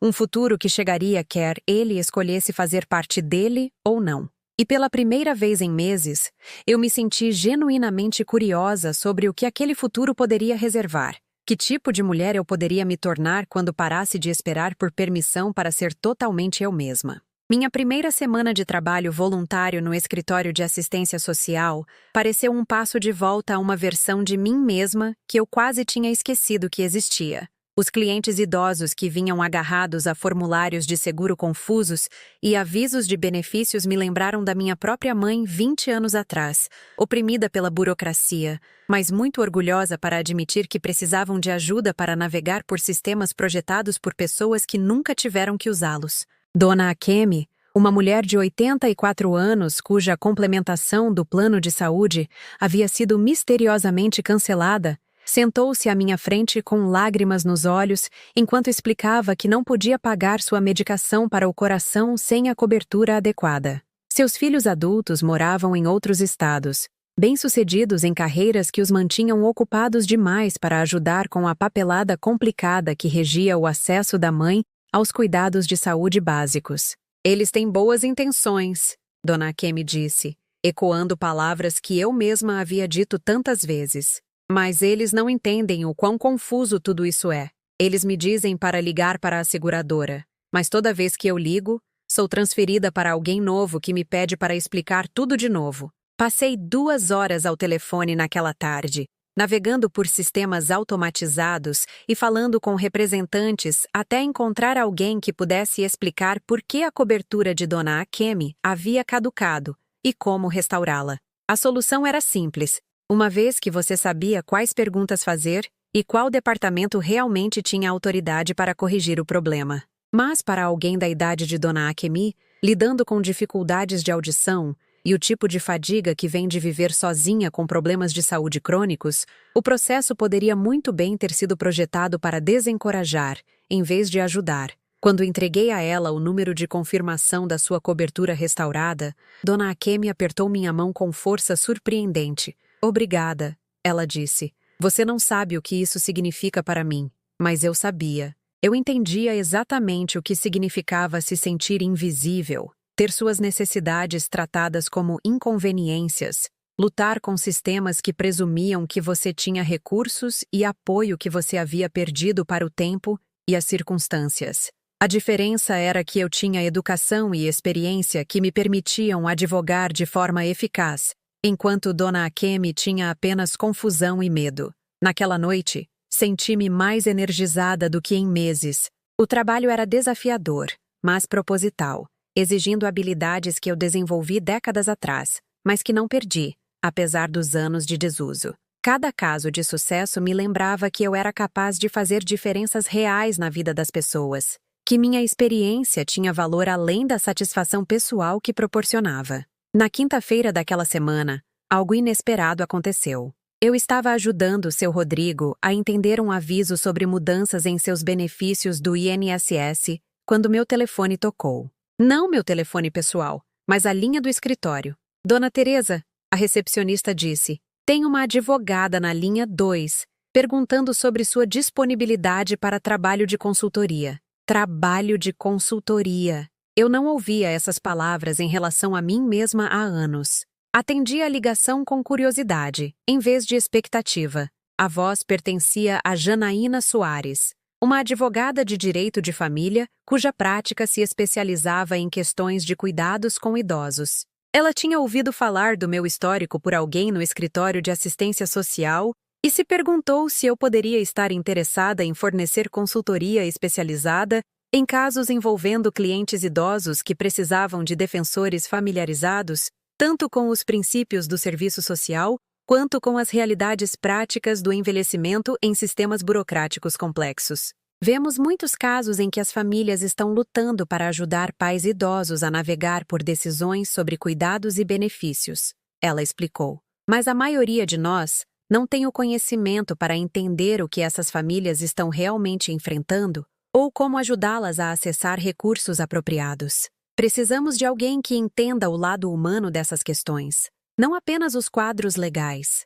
Um futuro que chegaria quer ele escolhesse fazer parte dele ou não. E pela primeira vez em meses, eu me senti genuinamente curiosa sobre o que aquele futuro poderia reservar. Que tipo de mulher eu poderia me tornar quando parasse de esperar por permissão para ser totalmente eu mesma. Minha primeira semana de trabalho voluntário no escritório de assistência social pareceu um passo de volta a uma versão de mim mesma que eu quase tinha esquecido que existia. Os clientes idosos que vinham agarrados a formulários de seguro confusos e avisos de benefícios me lembraram da minha própria mãe 20 anos atrás, oprimida pela burocracia, mas muito orgulhosa para admitir que precisavam de ajuda para navegar por sistemas projetados por pessoas que nunca tiveram que usá-los. Dona Akemi, uma mulher de 84 anos cuja complementação do plano de saúde havia sido misteriosamente cancelada, sentou-se à minha frente com lágrimas nos olhos enquanto explicava que não podia pagar sua medicação para o coração sem a cobertura adequada. Seus filhos adultos moravam em outros estados, bem-sucedidos em carreiras que os mantinham ocupados demais para ajudar com a papelada complicada que regia o acesso da mãe aos cuidados de saúde básicos. Eles têm boas intenções, Dona Akemi disse, ecoando palavras que eu mesma havia dito tantas vezes. Mas eles não entendem o quão confuso tudo isso é. Eles me dizem para ligar para a seguradora, mas toda vez que eu ligo, sou transferida para alguém novo que me pede para explicar tudo de novo. Passei 2 horas ao telefone naquela tarde, navegando por sistemas automatizados e falando com representantes até encontrar alguém que pudesse explicar por que a cobertura de Dona Akemi havia caducado e como restaurá-la. A solução era simples, uma vez que você sabia quais perguntas fazer e qual departamento realmente tinha autoridade para corrigir o problema. Mas para alguém da idade de Dona Akemi, lidando com dificuldades de audição, e o tipo de fadiga que vem de viver sozinha com problemas de saúde crônicos, o processo poderia muito bem ter sido projetado para desencorajar, em vez de ajudar. Quando entreguei a ela o número de confirmação da sua cobertura restaurada, Dona Akemi apertou minha mão com força surpreendente. Obrigada, ela disse. Você não sabe o que isso significa para mim, mas eu sabia. Eu entendia exatamente o que significava se sentir invisível. Ter suas necessidades tratadas como inconveniências, lutar com sistemas que presumiam que você tinha recursos e apoio que você havia perdido para o tempo e as circunstâncias. A diferença era que eu tinha educação e experiência que me permitiam advogar de forma eficaz, enquanto Dona Akemi tinha apenas confusão e medo. Naquela noite, senti-me mais energizada do que em meses. O trabalho era desafiador, mas proposital, exigindo habilidades que eu desenvolvi décadas atrás, mas que não perdi, apesar dos anos de desuso. Cada caso de sucesso me lembrava que eu era capaz de fazer diferenças reais na vida das pessoas, que minha experiência tinha valor além da satisfação pessoal que proporcionava. Na quinta-feira daquela semana, algo inesperado aconteceu. Eu estava ajudando seu Rodrigo a entender um aviso sobre mudanças em seus benefícios do INSS quando meu telefone tocou. Não meu telefone pessoal, mas a linha do escritório. Dona Teresa, a recepcionista disse, tem uma advogada na linha 2, perguntando sobre sua disponibilidade para trabalho de consultoria. Trabalho de consultoria. Eu não ouvia essas palavras em relação a mim mesma há anos. Atendi a ligação com curiosidade, em vez de expectativa. A voz pertencia a Janaína Soares, uma advogada de direito de família cuja prática se especializava em questões de cuidados com idosos. Ela tinha ouvido falar do meu histórico por alguém no escritório de assistência social e se perguntou se eu poderia estar interessada em fornecer consultoria especializada em casos envolvendo clientes idosos que precisavam de defensores familiarizados tanto com os princípios do serviço social, quanto com as realidades práticas do envelhecimento em sistemas burocráticos complexos. Vemos muitos casos em que as famílias estão lutando para ajudar pais idosos a navegar por decisões sobre cuidados e benefícios, ela explicou. Mas a maioria de nós não tem o conhecimento para entender o que essas famílias estão realmente enfrentando ou como ajudá-las a acessar recursos apropriados. Precisamos de alguém que entenda o lado humano dessas questões, não apenas os quadros legais.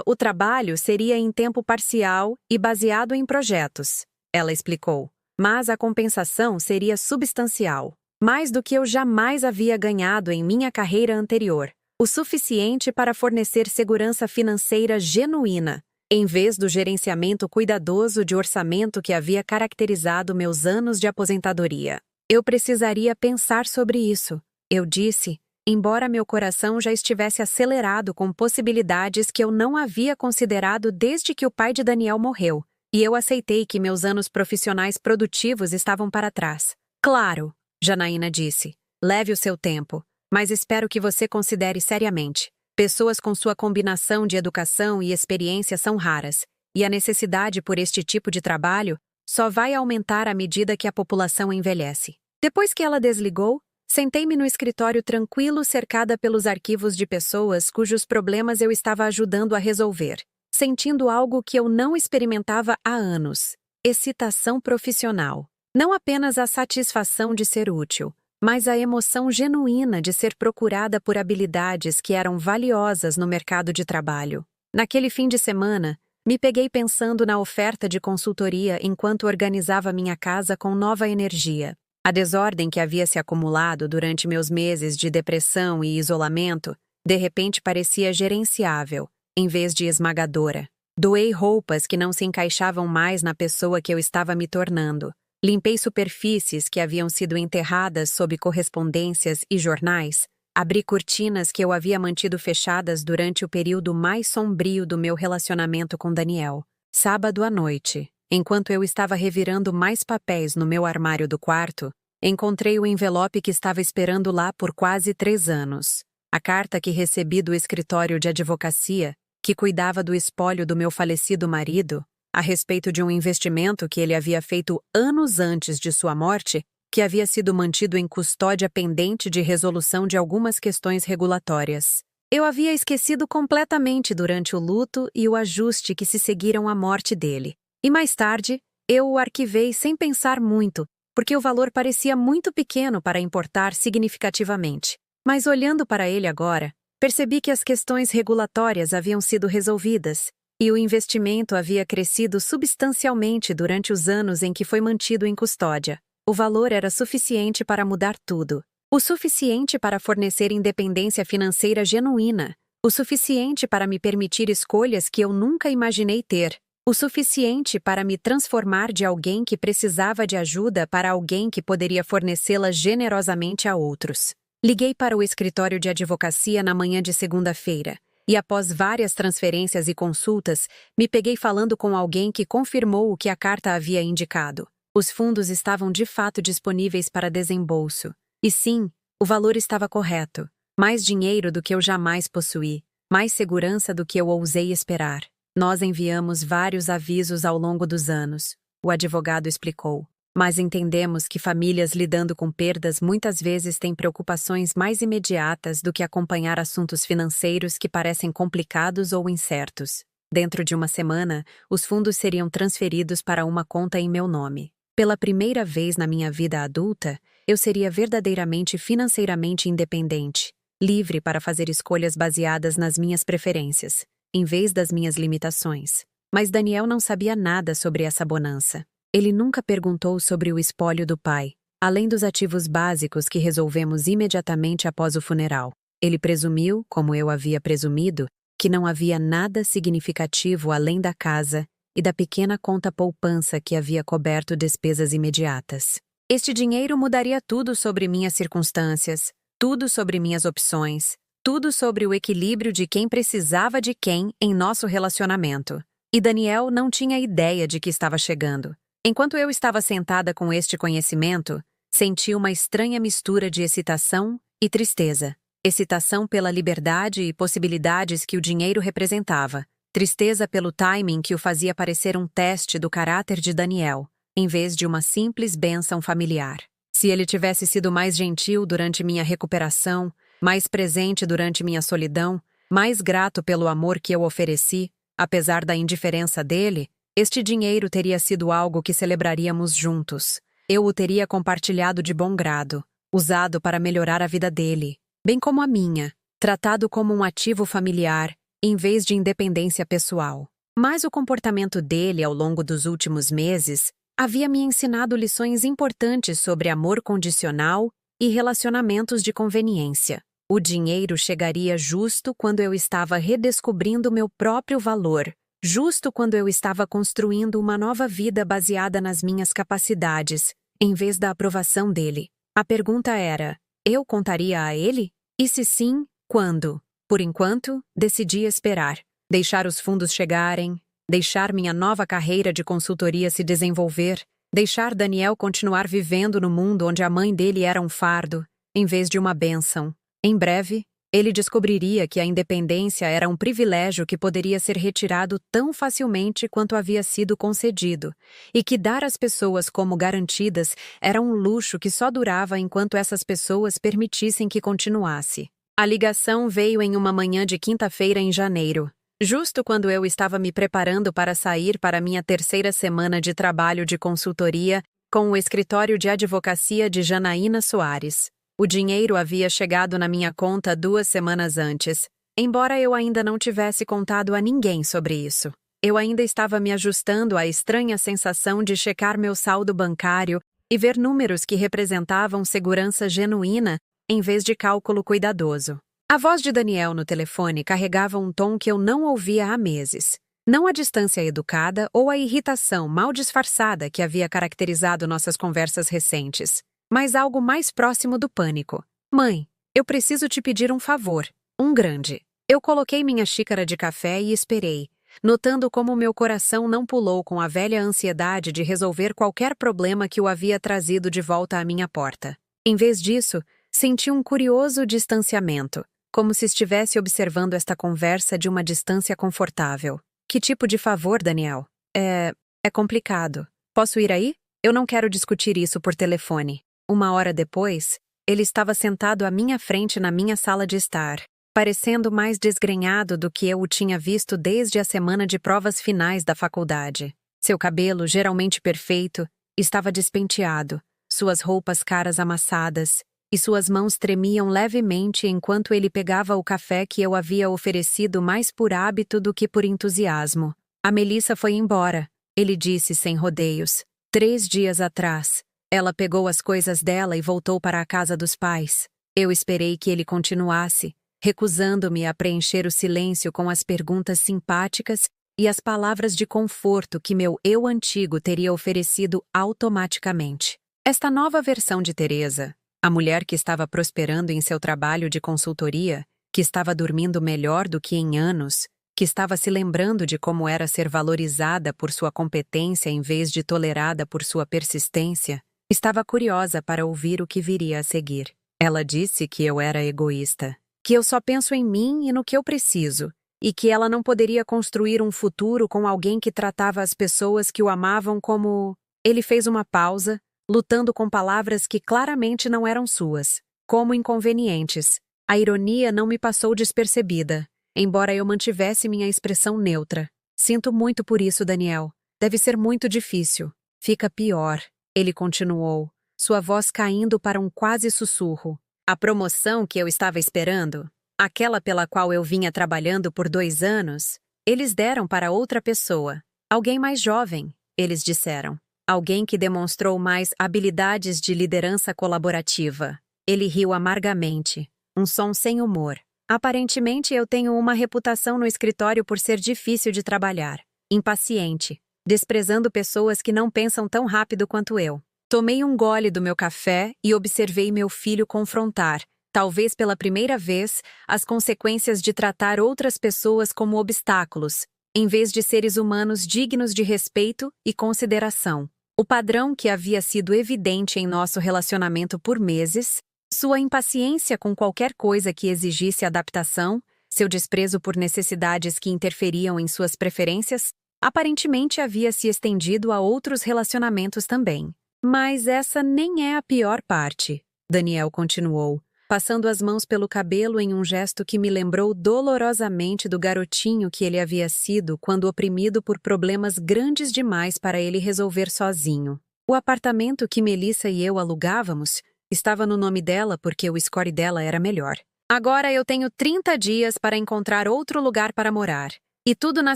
O trabalho seria em tempo parcial e baseado em projetos, ela explicou, mas a compensação seria substancial, mais do que eu jamais havia ganhado em minha carreira anterior, o suficiente para fornecer segurança financeira genuína, em vez do gerenciamento cuidadoso de orçamento que havia caracterizado meus anos de aposentadoria. Eu precisaria pensar sobre isso, eu disse, embora meu coração já estivesse acelerado com possibilidades que eu não havia considerado desde que o pai de Daniel morreu, e eu aceitei que meus anos profissionais produtivos estavam para trás. Claro, Janaína disse, leve o seu tempo, mas espero que você considere seriamente. Pessoas com sua combinação de educação e experiência são raras, e a necessidade por este tipo de trabalho só vai aumentar à medida que a população envelhece. Depois que ela desligou, sentei-me no escritório tranquilo cercada pelos arquivos de pessoas cujos problemas eu estava ajudando a resolver, sentindo algo que eu não experimentava há anos, excitação profissional. Não apenas a satisfação de ser útil, mas a emoção genuína de ser procurada por habilidades que eram valiosas no mercado de trabalho. Naquele fim de semana, me peguei pensando na oferta de consultoria enquanto organizava minha casa com nova energia. A desordem que havia se acumulado durante meus meses de depressão e isolamento, de repente parecia gerenciável, em vez de esmagadora. Doei roupas que não se encaixavam mais na pessoa que eu estava me tornando. Limpei superfícies que haviam sido enterradas sob correspondências e jornais. Abri cortinas que eu havia mantido fechadas durante o período mais sombrio do meu relacionamento com Daniel. Sábado à noite, enquanto eu estava revirando mais papéis no meu armário do quarto, encontrei o envelope que estava esperando lá por quase 3 anos. A carta que recebi do escritório de advocacia, que cuidava do espólio do meu falecido marido, a respeito de um investimento que ele havia feito anos antes de sua morte, que havia sido mantido em custódia pendente de resolução de algumas questões regulatórias. Eu havia esquecido completamente durante o luto e o ajuste que se seguiram à morte dele. E mais tarde, eu o arquivei sem pensar muito, porque o valor parecia muito pequeno para importar significativamente. Mas olhando para ele agora, percebi que as questões regulatórias haviam sido resolvidas, e o investimento havia crescido substancialmente durante os anos em que foi mantido em custódia. O valor era suficiente para mudar tudo. O suficiente para fornecer independência financeira genuína. O suficiente para me permitir escolhas que eu nunca imaginei ter. O suficiente para me transformar de alguém que precisava de ajuda para alguém que poderia fornecê-la generosamente a outros. Liguei para o escritório de advocacia na manhã de segunda-feira, e após várias transferências e consultas, me peguei falando com alguém que confirmou o que a carta havia indicado. Os fundos estavam de fato disponíveis para desembolso. E sim, o valor estava correto. Mais dinheiro do que eu jamais possuí. Mais segurança do que eu ousei esperar. Nós enviamos vários avisos ao longo dos anos, o advogado explicou. mas entendemos que famílias lidando com perdas muitas vezes têm preocupações mais imediatas do que acompanhar assuntos financeiros que parecem complicados ou incertos. Dentro de uma semana, os fundos seriam transferidos para uma conta em meu nome. Pela primeira vez na minha vida adulta, eu seria verdadeiramente financeiramente independente, livre para fazer escolhas baseadas nas minhas preferências, em vez das minhas limitações. Mas Daniel não sabia nada sobre essa bonança. Ele nunca perguntou sobre o espólio do pai, além dos ativos básicos que resolvemos imediatamente após o funeral. Ele presumiu, como eu havia presumido, que não havia nada significativo além da casa e da pequena conta poupança que havia coberto despesas imediatas. Este dinheiro mudaria tudo sobre minhas circunstâncias, tudo sobre minhas opções, tudo sobre o equilíbrio de quem precisava de quem em nosso relacionamento. E Daniel não tinha ideia de que estava chegando. Enquanto eu estava sentada com este conhecimento, senti uma estranha mistura de excitação e tristeza. Excitação pela liberdade e possibilidades que o dinheiro representava. Tristeza pelo timing que o fazia parecer um teste do caráter de Daniel, em vez de uma simples bênção familiar. Se ele tivesse sido mais gentil durante minha recuperação, mais presente durante minha solidão, mais grato pelo amor que eu ofereci, apesar da indiferença dele, este dinheiro teria sido algo que celebraríamos juntos. Eu o teria compartilhado de bom grado, usado para melhorar a vida dele, bem como a minha, tratado como um ativo familiar, em vez de independência pessoal. Mas o comportamento dele ao longo dos últimos meses havia me ensinado lições importantes sobre amor condicional e relacionamentos de conveniência. O dinheiro chegaria justo quando eu estava redescobrindo meu próprio valor, justo quando eu estava construindo uma nova vida baseada nas minhas capacidades, em vez da aprovação dele. A pergunta era: eu contaria a ele? E se sim, quando? Por enquanto, decidi esperar, deixar os fundos chegarem, deixar minha nova carreira de consultoria se desenvolver, deixar Daniel continuar vivendo no mundo onde a mãe dele era um fardo, em vez de uma bênção. Em breve, ele descobriria que a independência era um privilégio que poderia ser retirado tão facilmente quanto havia sido concedido, e que dar às pessoas como garantidas era um luxo que só durava enquanto essas pessoas permitissem que continuasse. A ligação veio em uma manhã de quinta-feira em janeiro, justo quando eu estava me preparando para sair para minha terceira semana de trabalho de consultoria com o escritório de advocacia de Janaína Soares. O dinheiro havia chegado na minha conta 2 semanas antes, embora eu ainda não tivesse contado a ninguém sobre isso. Eu ainda estava me ajustando à estranha sensação de checar meu saldo bancário e ver números que representavam segurança genuína em vez de cálculo cuidadoso. A voz de Daniel no telefone carregava um tom que eu não ouvia há meses. Não a distância educada ou a irritação mal disfarçada que havia caracterizado nossas conversas recentes, mas algo mais próximo do pânico. Mãe, eu preciso te pedir um favor, um grande. Eu coloquei minha xícara de café e esperei, notando como meu coração não pulou com a velha ansiedade de resolver qualquer problema que o havia trazido de volta à minha porta. Em vez disso, senti um curioso distanciamento, como se estivesse observando esta conversa de uma distância confortável. Que tipo de favor, Daniel? É complicado. Posso ir aí? Eu não quero discutir isso por telefone. 1 hora depois, ele estava sentado à minha frente na minha sala de estar, parecendo mais desgrenhado do que eu o tinha visto desde a semana de provas finais da faculdade. Seu cabelo, geralmente perfeito, estava despenteado, suas roupas caras amassadas, e suas mãos tremiam levemente enquanto ele pegava o café que eu havia oferecido mais por hábito do que por entusiasmo. A Melissa foi embora, ele disse sem rodeios. 3 dias atrás. Ela pegou as coisas dela e voltou para a casa dos pais. Eu esperei que ele continuasse, recusando-me a preencher o silêncio com as perguntas simpáticas e as palavras de conforto que meu eu antigo teria oferecido automaticamente. Esta nova versão de Teresa, a mulher que estava prosperando em seu trabalho de consultoria, que estava dormindo melhor do que em anos, que estava se lembrando de como era ser valorizada por sua competência em vez de tolerada por sua persistência, estava curiosa para ouvir o que viria a seguir. Ela disse que eu era egoísta, que eu só penso em mim e no que eu preciso, e que ela não poderia construir um futuro com alguém que tratava as pessoas que o amavam como Ele fez uma pausa, lutando com palavras que claramente não eram suas, como inconvenientes. A ironia não me passou despercebida, embora eu mantivesse minha expressão neutra. Sinto muito por isso, Daniel. Deve ser muito difícil. Fica pior, ele continuou, sua voz caindo para um quase sussurro. A promoção que eu estava esperando, aquela pela qual eu vinha trabalhando por 2 anos, eles deram para outra pessoa. Alguém mais jovem, eles disseram. Alguém que demonstrou mais habilidades de liderança colaborativa. Ele riu amargamente, um som sem humor. Aparentemente eu tenho uma reputação no escritório por ser difícil de trabalhar, impaciente, desprezando pessoas que não pensam tão rápido quanto eu. Tomei um gole do meu café e observei meu filho confrontar, talvez pela primeira vez, as consequências de tratar outras pessoas como obstáculos, em vez de seres humanos dignos de respeito e consideração. O padrão que havia sido evidente em nosso relacionamento por meses, sua impaciência com qualquer coisa que exigisse adaptação, seu desprezo por necessidades que interferiam em suas preferências, aparentemente havia se estendido a outros relacionamentos também. Mas essa nem é a pior parte, Daniel continuou, passando as mãos pelo cabelo em um gesto que me lembrou dolorosamente do garotinho que ele havia sido quando oprimido por problemas grandes demais para ele resolver sozinho. O apartamento que Melissa e eu alugávamos estava no nome dela porque o score dela era melhor. Agora eu tenho 30 dias para encontrar outro lugar para morar. E tudo na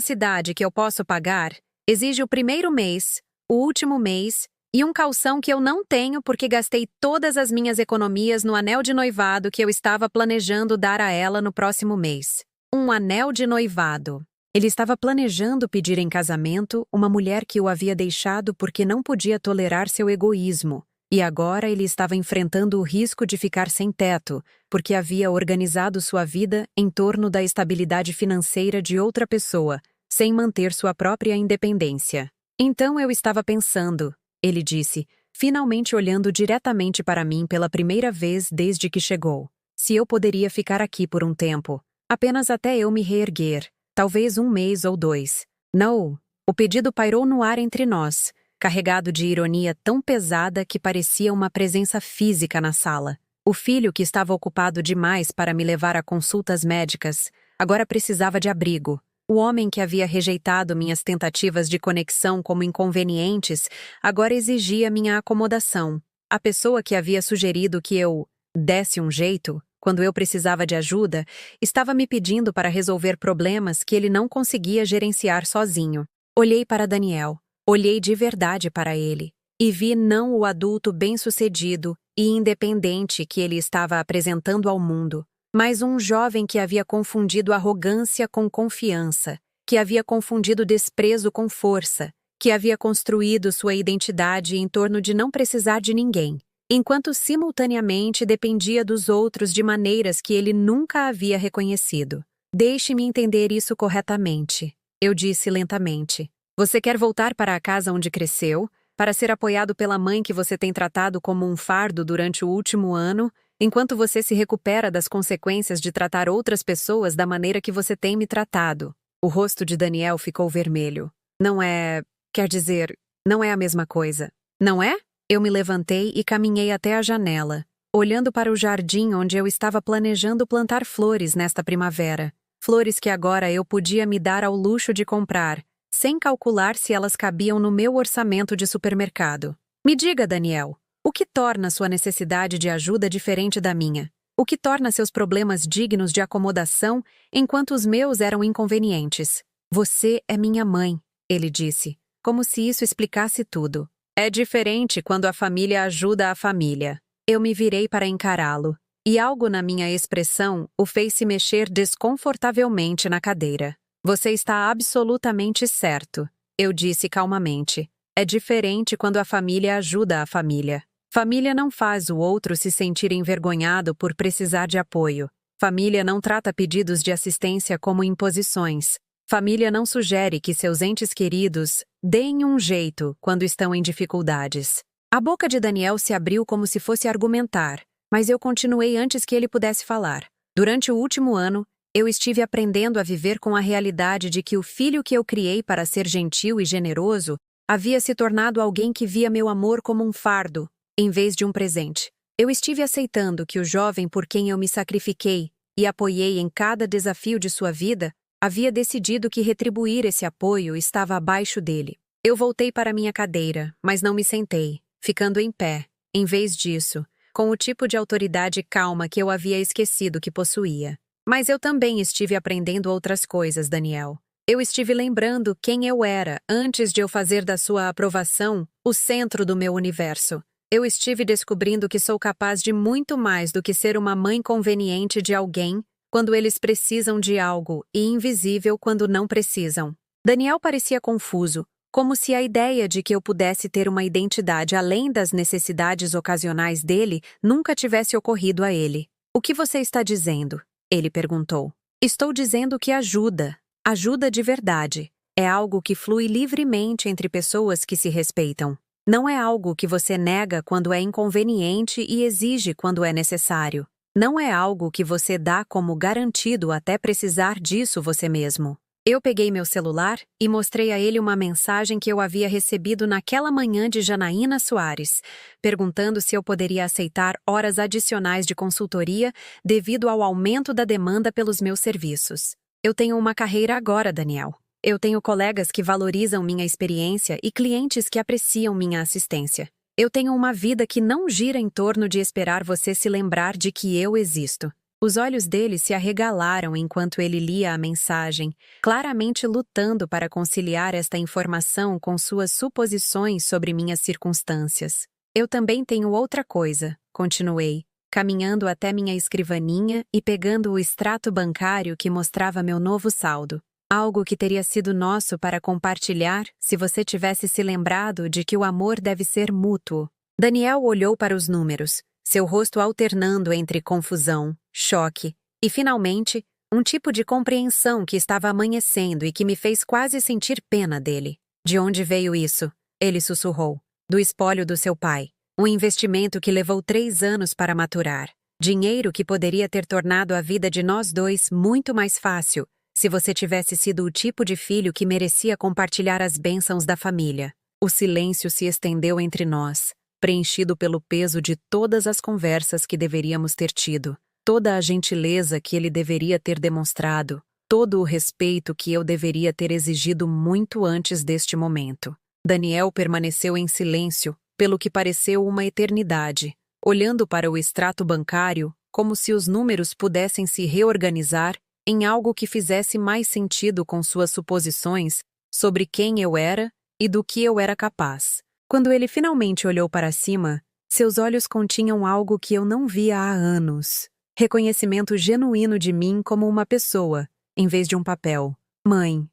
cidade que eu posso pagar exige o primeiro mês, o último mês e um calção que eu não tenho porque gastei todas as minhas economias no anel de noivado que eu estava planejando dar a ela no próximo mês. Um anel de noivado. Ele estava planejando pedir em casamento uma mulher que o havia deixado porque não podia tolerar seu egoísmo. E agora ele estava enfrentando o risco de ficar sem teto, porque havia organizado sua vida em torno da estabilidade financeira de outra pessoa, sem manter sua própria independência. Então eu estava pensando, ele disse, finalmente olhando diretamente para mim pela primeira vez desde que chegou. Se eu poderia ficar aqui por um tempo, apenas até eu me reerguer, talvez 1 mês ou 2. Não, o pedido pairou no ar entre nós, carregado de ironia tão pesada que parecia uma presença física na sala. O filho que estava ocupado demais para me levar a consultas médicas, agora precisava de abrigo. O homem que havia rejeitado minhas tentativas de conexão como inconvenientes, agora exigia minha acomodação. A pessoa que havia sugerido que eu desse um jeito, quando eu precisava de ajuda, estava me pedindo para resolver problemas que ele não conseguia gerenciar sozinho. Olhei para Daniel. Olhei de verdade para ele, e vi não o adulto bem-sucedido e independente que ele estava apresentando ao mundo, mas um jovem que havia confundido arrogância com confiança, que havia confundido desprezo com força, que havia construído sua identidade em torno de não precisar de ninguém, enquanto simultaneamente dependia dos outros de maneiras que ele nunca havia reconhecido. Deixe-me entender isso corretamente, eu disse lentamente. Você quer voltar para a casa onde cresceu, para ser apoiado pela mãe que você tem tratado como um fardo durante o último ano, enquanto você se recupera das consequências de tratar outras pessoas da maneira que você tem me tratado. O rosto de Daniel ficou vermelho. Não é... quer dizer, não é a mesma coisa. Não é? Eu me levantei e caminhei até a janela, olhando para o jardim onde eu estava planejando plantar flores nesta primavera. Flores que agora eu podia me dar ao luxo de comprar, sem calcular se elas cabiam no meu orçamento de supermercado. Me diga, Daniel, o que torna sua necessidade de ajuda diferente da minha? O que torna seus problemas dignos de acomodação enquanto os meus eram inconvenientes? Você é minha mãe, ele disse, como se isso explicasse tudo. É diferente quando a família ajuda a família. Eu me virei para encará-lo, e algo na minha expressão o fez se mexer desconfortavelmente na cadeira. Você está absolutamente certo, eu disse calmamente. É diferente quando a família ajuda a família. Família não faz o outro se sentir envergonhado por precisar de apoio. Família não trata pedidos de assistência como imposições. Família não sugere que seus entes queridos deem um jeito quando estão em dificuldades. A boca de Daniel se abriu como se fosse argumentar, mas eu continuei antes que ele pudesse falar. Durante o último ano, eu estive aprendendo a viver com a realidade de que o filho que eu criei para ser gentil e generoso Havia se tornado alguém que via meu amor como um fardo, em vez de um presente. Eu estive aceitando que o jovem por quem eu me sacrifiquei e apoiei em cada desafio de sua vida havia decidido que retribuir esse apoio estava abaixo dele. Eu voltei para minha cadeira, mas não me sentei, ficando em pé, em vez disso, com o tipo de autoridade calma que eu havia esquecido que possuía. Mas eu também estive aprendendo outras coisas, Daniel. Eu estive lembrando quem eu era antes de eu fazer da sua aprovação o centro do meu universo. Eu estive descobrindo que sou capaz de muito mais do que ser uma mãe conveniente de alguém quando eles precisam de algo e invisível quando não precisam. Daniel parecia confuso, como se a ideia de que eu pudesse ter uma identidade além das necessidades ocasionais dele nunca tivesse ocorrido a ele. O que você está dizendo? Ele perguntou. Estou dizendo que ajuda. Ajuda de verdade. É algo que flui livremente entre pessoas que se respeitam. Não é algo que você nega quando é inconveniente e exige quando é necessário. Não é algo que você dá como garantido até precisar disso você mesmo. Eu peguei meu celular e mostrei a ele uma mensagem que eu havia recebido naquela manhã de Janaína Soares, perguntando se eu poderia aceitar horas adicionais de consultoria devido ao aumento da demanda pelos meus serviços. Eu tenho uma carreira agora, Daniel. Eu tenho colegas que valorizam minha experiência e clientes que apreciam minha assistência. Eu tenho uma vida que não gira em torno de esperar você se lembrar de que eu existo. Os olhos dele se arregalaram enquanto ele lia a mensagem, claramente lutando para conciliar esta informação com suas suposições sobre minhas circunstâncias. Eu também tenho outra coisa, continuei, caminhando até minha escrivaninha e pegando o extrato bancário que mostrava meu novo saldo. Algo que teria sido nosso para compartilhar se você tivesse se lembrado de que o amor deve ser mútuo. Daniel olhou para os números, seu rosto alternando entre confusão, choque e, finalmente, um tipo de compreensão que estava amanhecendo e que me fez quase sentir pena dele. De onde veio isso? Ele sussurrou. Do espólio do seu pai. Um investimento que levou 3 anos para maturar. Dinheiro que poderia ter tornado a vida de nós dois muito mais fácil se você tivesse sido o tipo de filho que merecia compartilhar as bênçãos da família. O silêncio se estendeu entre nós, preenchido pelo peso de todas as conversas que deveríamos ter tido, toda a gentileza que ele deveria ter demonstrado, todo o respeito que eu deveria ter exigido muito antes deste momento. Daniel permaneceu em silêncio, pelo que pareceu uma eternidade, olhando para o extrato bancário como se os números pudessem se reorganizar em algo que fizesse mais sentido com suas suposições sobre quem eu era e do que eu era capaz. Quando ele finalmente olhou para cima, seus olhos continham algo que eu não via há anos. Reconhecimento genuíno de mim como uma pessoa, em vez de um papel. Mãe,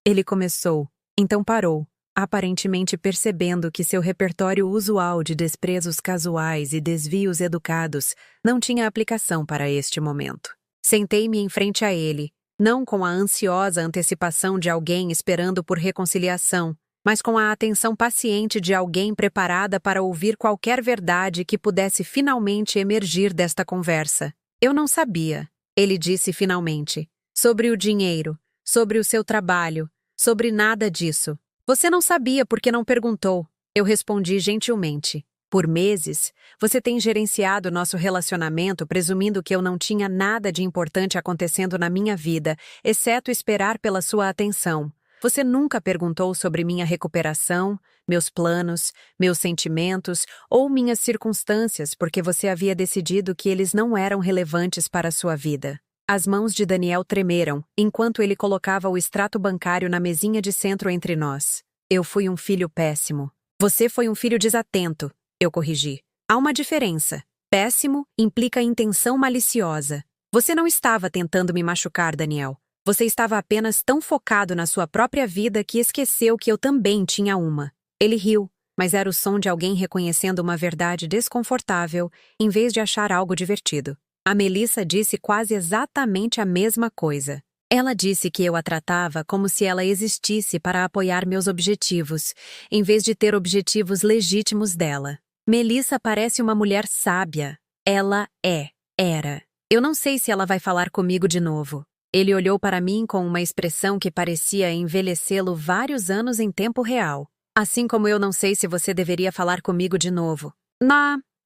Ele começou, então parou, aparentemente percebendo que seu repertório usual de desprezos casuais e desvios educados não tinha aplicação para este momento. Sentei-me em frente a ele, não com a ansiosa antecipação de alguém esperando por reconciliação, mas com a atenção paciente de alguém preparada para ouvir qualquer verdade que pudesse finalmente emergir desta conversa. Eu não sabia, ele disse finalmente, sobre o dinheiro, sobre o seu trabalho, sobre nada disso. Você não sabia porque não perguntou, eu respondi gentilmente. Por meses, você tem gerenciado nosso relacionamento presumindo que eu não tinha nada de importante acontecendo na minha vida, exceto esperar pela sua atenção. Você nunca perguntou sobre minha recuperação, meus planos, meus sentimentos ou minhas circunstâncias porque você havia decidido que eles não eram relevantes para a sua vida. As mãos de Daniel tremeram enquanto ele colocava o extrato bancário na mesinha de centro entre nós. Eu fui um filho péssimo. Você foi um filho desatento. Eu corrigi. Há uma diferença. Péssimo implica intenção maliciosa. Você não estava tentando me machucar, Daniel. Você estava apenas tão focado na sua própria vida que esqueceu que eu também tinha uma. Ele riu, mas era o som de alguém reconhecendo uma verdade desconfortável em vez de achar algo divertido. A Melissa disse quase exatamente a mesma coisa. Ela disse que eu a tratava como se ela existisse para apoiar meus objetivos, em vez de ter objetivos legítimos dela. Melissa parece uma mulher sábia. Ela era. Eu não sei se ela vai falar comigo de novo. Ele olhou para mim com uma expressão que parecia envelhecê-lo vários anos em tempo real. Assim como eu não sei se você deveria falar comigo de novo.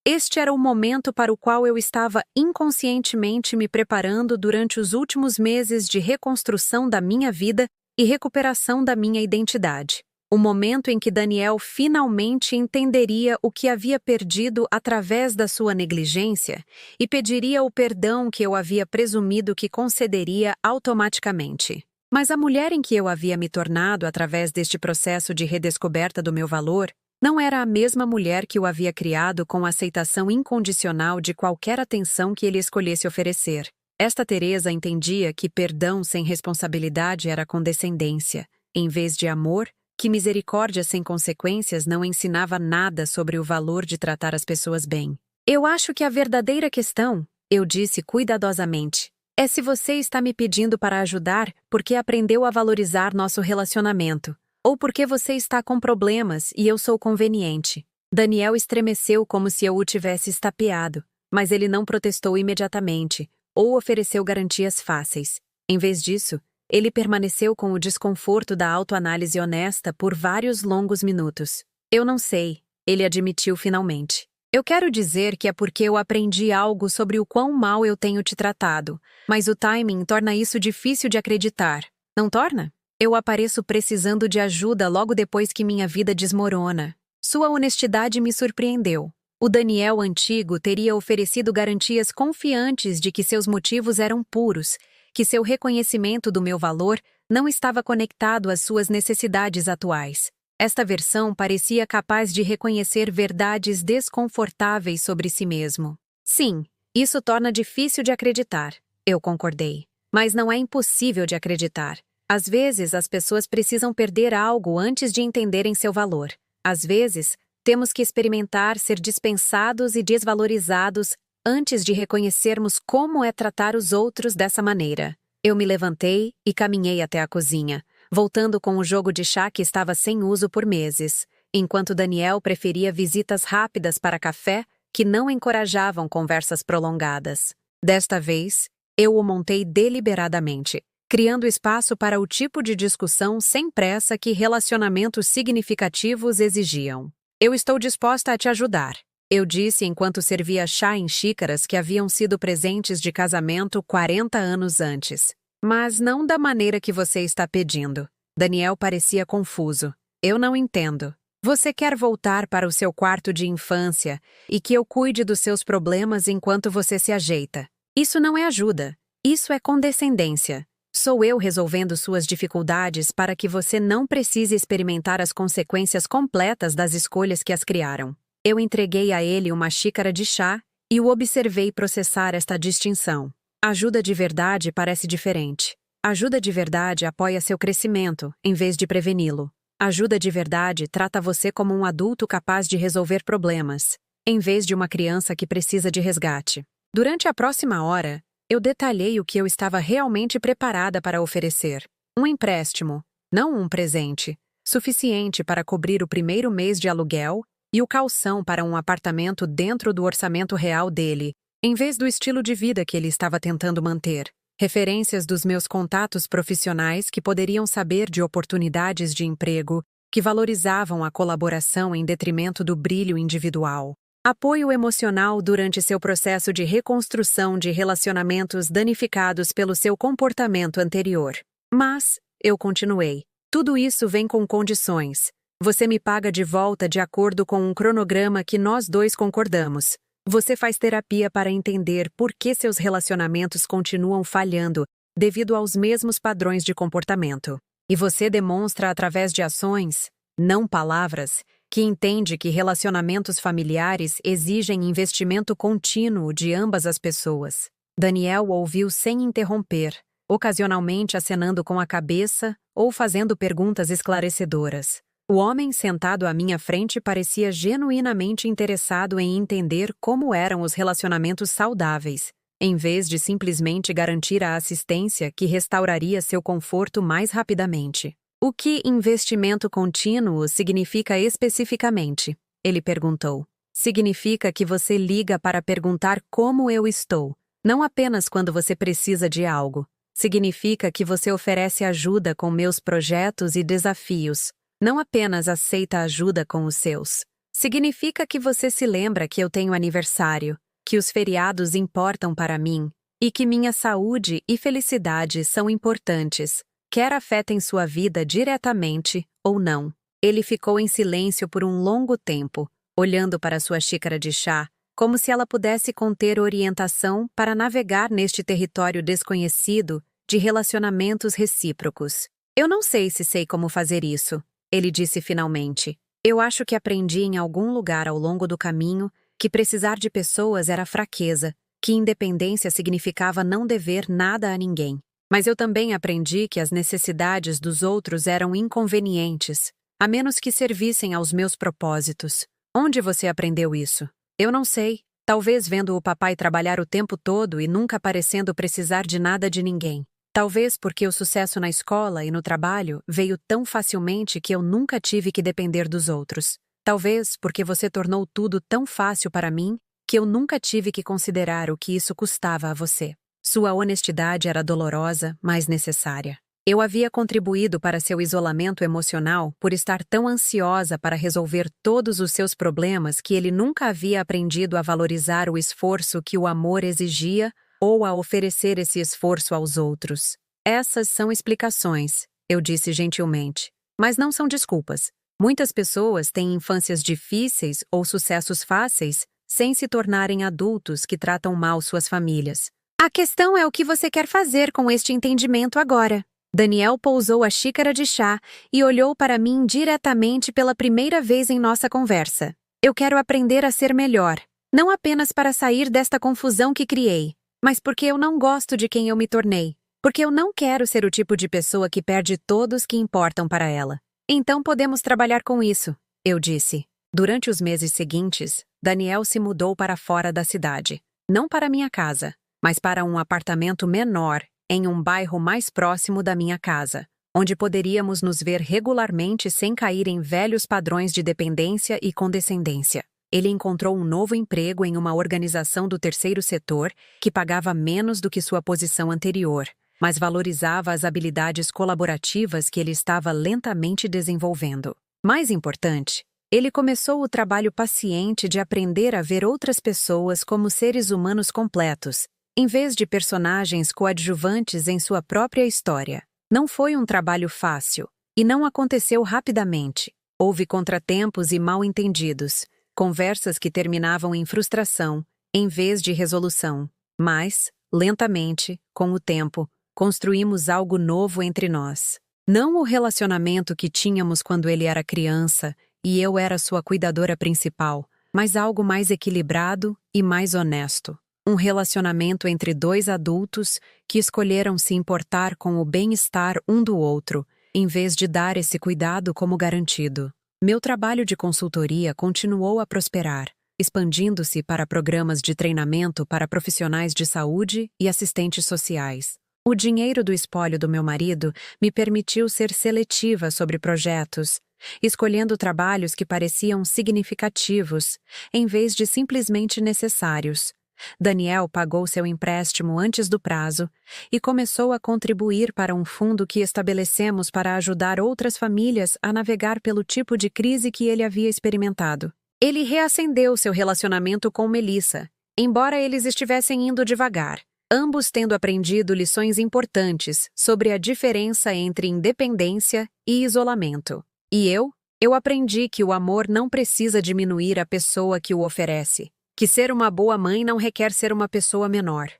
Este era o momento para o qual eu estava inconscientemente me preparando durante os últimos meses de reconstrução da minha vida e recuperação da minha identidade. O momento em que Daniel finalmente entenderia o que havia perdido através da sua negligência e pediria o perdão que eu havia presumido que concederia automaticamente. Mas a mulher em que eu havia me tornado através deste processo de redescoberta do meu valor não era a mesma mulher que o havia criado com a aceitação incondicional de qualquer atenção que ele escolhesse oferecer. Esta Teresa entendia que perdão sem responsabilidade era condescendência, em vez de amor, que misericórdia sem consequências não ensinava nada sobre o valor de tratar as pessoas bem. Eu acho que a verdadeira questão, eu disse cuidadosamente, é se você está me pedindo para ajudar porque aprendeu a valorizar nosso relacionamento, ou porque você está com problemas e eu sou conveniente. Daniel estremeceu como se eu o tivesse estapeado, mas ele não protestou imediatamente, ou ofereceu garantias fáceis. Em vez disso, ele permaneceu com o desconforto da autoanálise honesta por vários longos minutos. Eu não sei, ele admitiu finalmente. Eu quero dizer que é porque eu aprendi algo sobre o quão mal eu tenho te tratado, mas o timing torna isso difícil de acreditar. Não torna? Eu apareço precisando de ajuda logo depois que minha vida desmorona. Sua honestidade me surpreendeu. O Daniel antigo teria oferecido garantias confiantes de que seus motivos eram puros, que seu reconhecimento do meu valor não estava conectado às suas necessidades atuais. Esta versão parecia capaz de reconhecer verdades desconfortáveis sobre si mesmo. Sim, isso torna difícil de acreditar, eu concordei. Mas não é impossível de acreditar. Às vezes, as pessoas precisam perder algo antes de entenderem seu valor. Às vezes, temos que experimentar ser dispensados e desvalorizados antes de reconhecermos como é tratar os outros dessa maneira. Eu me levantei e caminhei até a cozinha, voltando com o jogo de chá que estava sem uso por meses, enquanto Daniel preferia visitas rápidas para café que não encorajavam conversas prolongadas. Desta vez, eu o montei deliberadamente, criando espaço para o tipo de discussão sem pressa que relacionamentos significativos exigiam. Eu estou disposta a te ajudar, eu disse enquanto servia chá em xícaras que haviam sido presentes de casamento 40 anos antes. Mas não da maneira que você está pedindo. Daniel parecia confuso. Eu não entendo. Você quer voltar para o seu quarto de infância e que eu cuide dos seus problemas enquanto você se ajeita. Isso não é ajuda. Isso é condescendência. Sou eu resolvendo suas dificuldades para que você não precise experimentar as consequências completas das escolhas que as criaram. Eu entreguei a ele uma xícara de chá e o observei processar esta distinção. Ajuda de verdade parece diferente. Ajuda de verdade apoia seu crescimento, em vez de preveni-lo. Ajuda de verdade trata você como um adulto capaz de resolver problemas, em vez de uma criança que precisa de resgate. Durante a próxima hora, eu detalhei o que eu estava realmente preparada para oferecer. Um empréstimo, não um presente, suficiente para cobrir o primeiro mês de aluguel e o calção para um apartamento dentro do orçamento real dele, em vez do estilo de vida que ele estava tentando manter. Referências dos meus contatos profissionais que poderiam saber de oportunidades de emprego que valorizavam a colaboração em detrimento do brilho individual. Apoio emocional durante seu processo de reconstrução de relacionamentos danificados pelo seu comportamento anterior. Mas, eu continuei, tudo isso vem com condições. Você me paga de volta de acordo com um cronograma que nós dois concordamos. Você faz terapia para entender por que seus relacionamentos continuam falhando devido aos mesmos padrões de comportamento. E você demonstra através de ações, não palavras, que entende que relacionamentos familiares exigem investimento contínuo de ambas as pessoas. Daniel ouviu sem interromper, ocasionalmente acenando com a cabeça ou fazendo perguntas esclarecedoras. O homem sentado à minha frente parecia genuinamente interessado em entender como eram os relacionamentos saudáveis, em vez de simplesmente garantir a assistência que restauraria seu conforto mais rapidamente. O que investimento contínuo significa especificamente? Ele perguntou. Significa que você liga para perguntar como eu estou, não apenas quando você precisa de algo. Significa que você oferece ajuda com meus projetos e desafios. Não apenas aceita ajuda com os seus. Significa que você se lembra que eu tenho aniversário, que os feriados importam para mim e que minha saúde e felicidade são importantes, quer afetem sua vida diretamente ou não. Ele ficou em silêncio por um longo tempo, olhando para sua xícara de chá, como se ela pudesse conter orientação para navegar neste território desconhecido de relacionamentos recíprocos. Eu não sei se sei como fazer isso, ele disse finalmente. Eu acho que aprendi em algum lugar ao longo do caminho que precisar de pessoas era fraqueza, que independência significava não dever nada a ninguém. Mas eu também aprendi que as necessidades dos outros eram inconvenientes, a menos que servissem aos meus propósitos. Onde você aprendeu isso? Eu não sei. Talvez vendo o papai trabalhar o tempo todo e nunca parecendo precisar de nada de ninguém. Talvez porque o sucesso na escola e no trabalho veio tão facilmente que eu nunca tive que depender dos outros. Talvez porque você tornou tudo tão fácil para mim que eu nunca tive que considerar o que isso custava a você. Sua honestidade era dolorosa, mas necessária. Eu havia contribuído para seu isolamento emocional por estar tão ansiosa para resolver todos os seus problemas que ele nunca havia aprendido a valorizar o esforço que o amor exigia ou a oferecer esse esforço aos outros. Essas são explicações, eu disse gentilmente. Mas não são desculpas. Muitas pessoas têm infâncias difíceis ou sucessos fáceis sem se tornarem adultos que tratam mal suas famílias. A questão é o que você quer fazer com este entendimento agora. Daniel pousou a xícara de chá e olhou para mim diretamente pela primeira vez em nossa conversa. Eu quero aprender a ser melhor, não apenas para sair desta confusão que criei, mas porque eu não gosto de quem eu me tornei, porque eu não quero ser o tipo de pessoa que perde todos que importam para ela. Então podemos trabalhar com isso, eu disse. Durante os meses seguintes, Daniel se mudou para fora da cidade. Não para minha casa, mas para um apartamento menor em um bairro mais próximo da minha casa, onde poderíamos nos ver regularmente sem cair em velhos padrões de dependência e condescendência. Ele encontrou um novo emprego em uma organização do terceiro setor que pagava menos do que sua posição anterior, mas valorizava as habilidades colaborativas que ele estava lentamente desenvolvendo. Mais importante, ele começou o trabalho paciente de aprender a ver outras pessoas como seres humanos completos, em vez de personagens coadjuvantes em sua própria história. Não foi um trabalho fácil, e não aconteceu rapidamente. Houve contratempos e mal-entendidos, conversas que terminavam em frustração, em vez de resolução. Mas, lentamente, com o tempo, construímos algo novo entre nós. Não o relacionamento que tínhamos quando ele era criança e eu era sua cuidadora principal, mas algo mais equilibrado e mais honesto. Um relacionamento entre dois adultos que escolheram se importar com o bem-estar um do outro, em vez de dar esse cuidado como garantido. Meu trabalho de consultoria continuou a prosperar, expandindo-se para programas de treinamento para profissionais de saúde e assistentes sociais. O dinheiro do espólio do meu marido me permitiu ser seletiva sobre projetos, escolhendo trabalhos que pareciam significativos, em vez de simplesmente necessários. Daniel pagou seu empréstimo antes do prazo e começou a contribuir para um fundo que estabelecemos para ajudar outras famílias a navegar pelo tipo de crise que ele havia experimentado. Ele reacendeu seu relacionamento com Melissa, embora eles estivessem indo devagar, ambos tendo aprendido lições importantes sobre a diferença entre independência e isolamento. E eu aprendi que o amor não precisa diminuir a pessoa que o oferece. Que ser uma boa mãe não requer ser uma pessoa menor.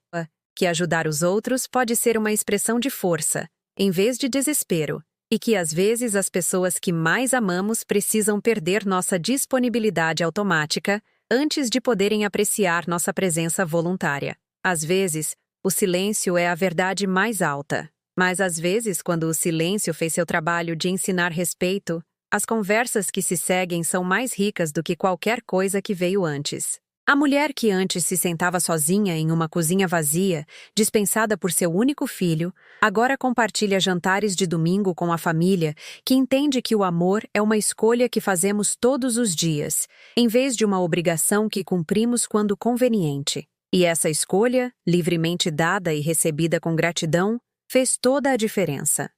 Que ajudar os outros pode ser uma expressão de força, em vez de desespero. E que às vezes as pessoas que mais amamos precisam perder nossa disponibilidade automática antes de poderem apreciar nossa presença voluntária. Às vezes, o silêncio é a verdade mais alta. Mas às vezes, quando o silêncio fez seu trabalho de ensinar respeito, as conversas que se seguem são mais ricas do que qualquer coisa que veio antes. A mulher que antes se sentava sozinha em uma cozinha vazia, dispensada por seu único filho, agora compartilha jantares de domingo com a família, que entende que o amor é uma escolha que fazemos todos os dias, em vez de uma obrigação que cumprimos quando conveniente. E essa escolha, livremente dada e recebida com gratidão, Fez toda a diferença.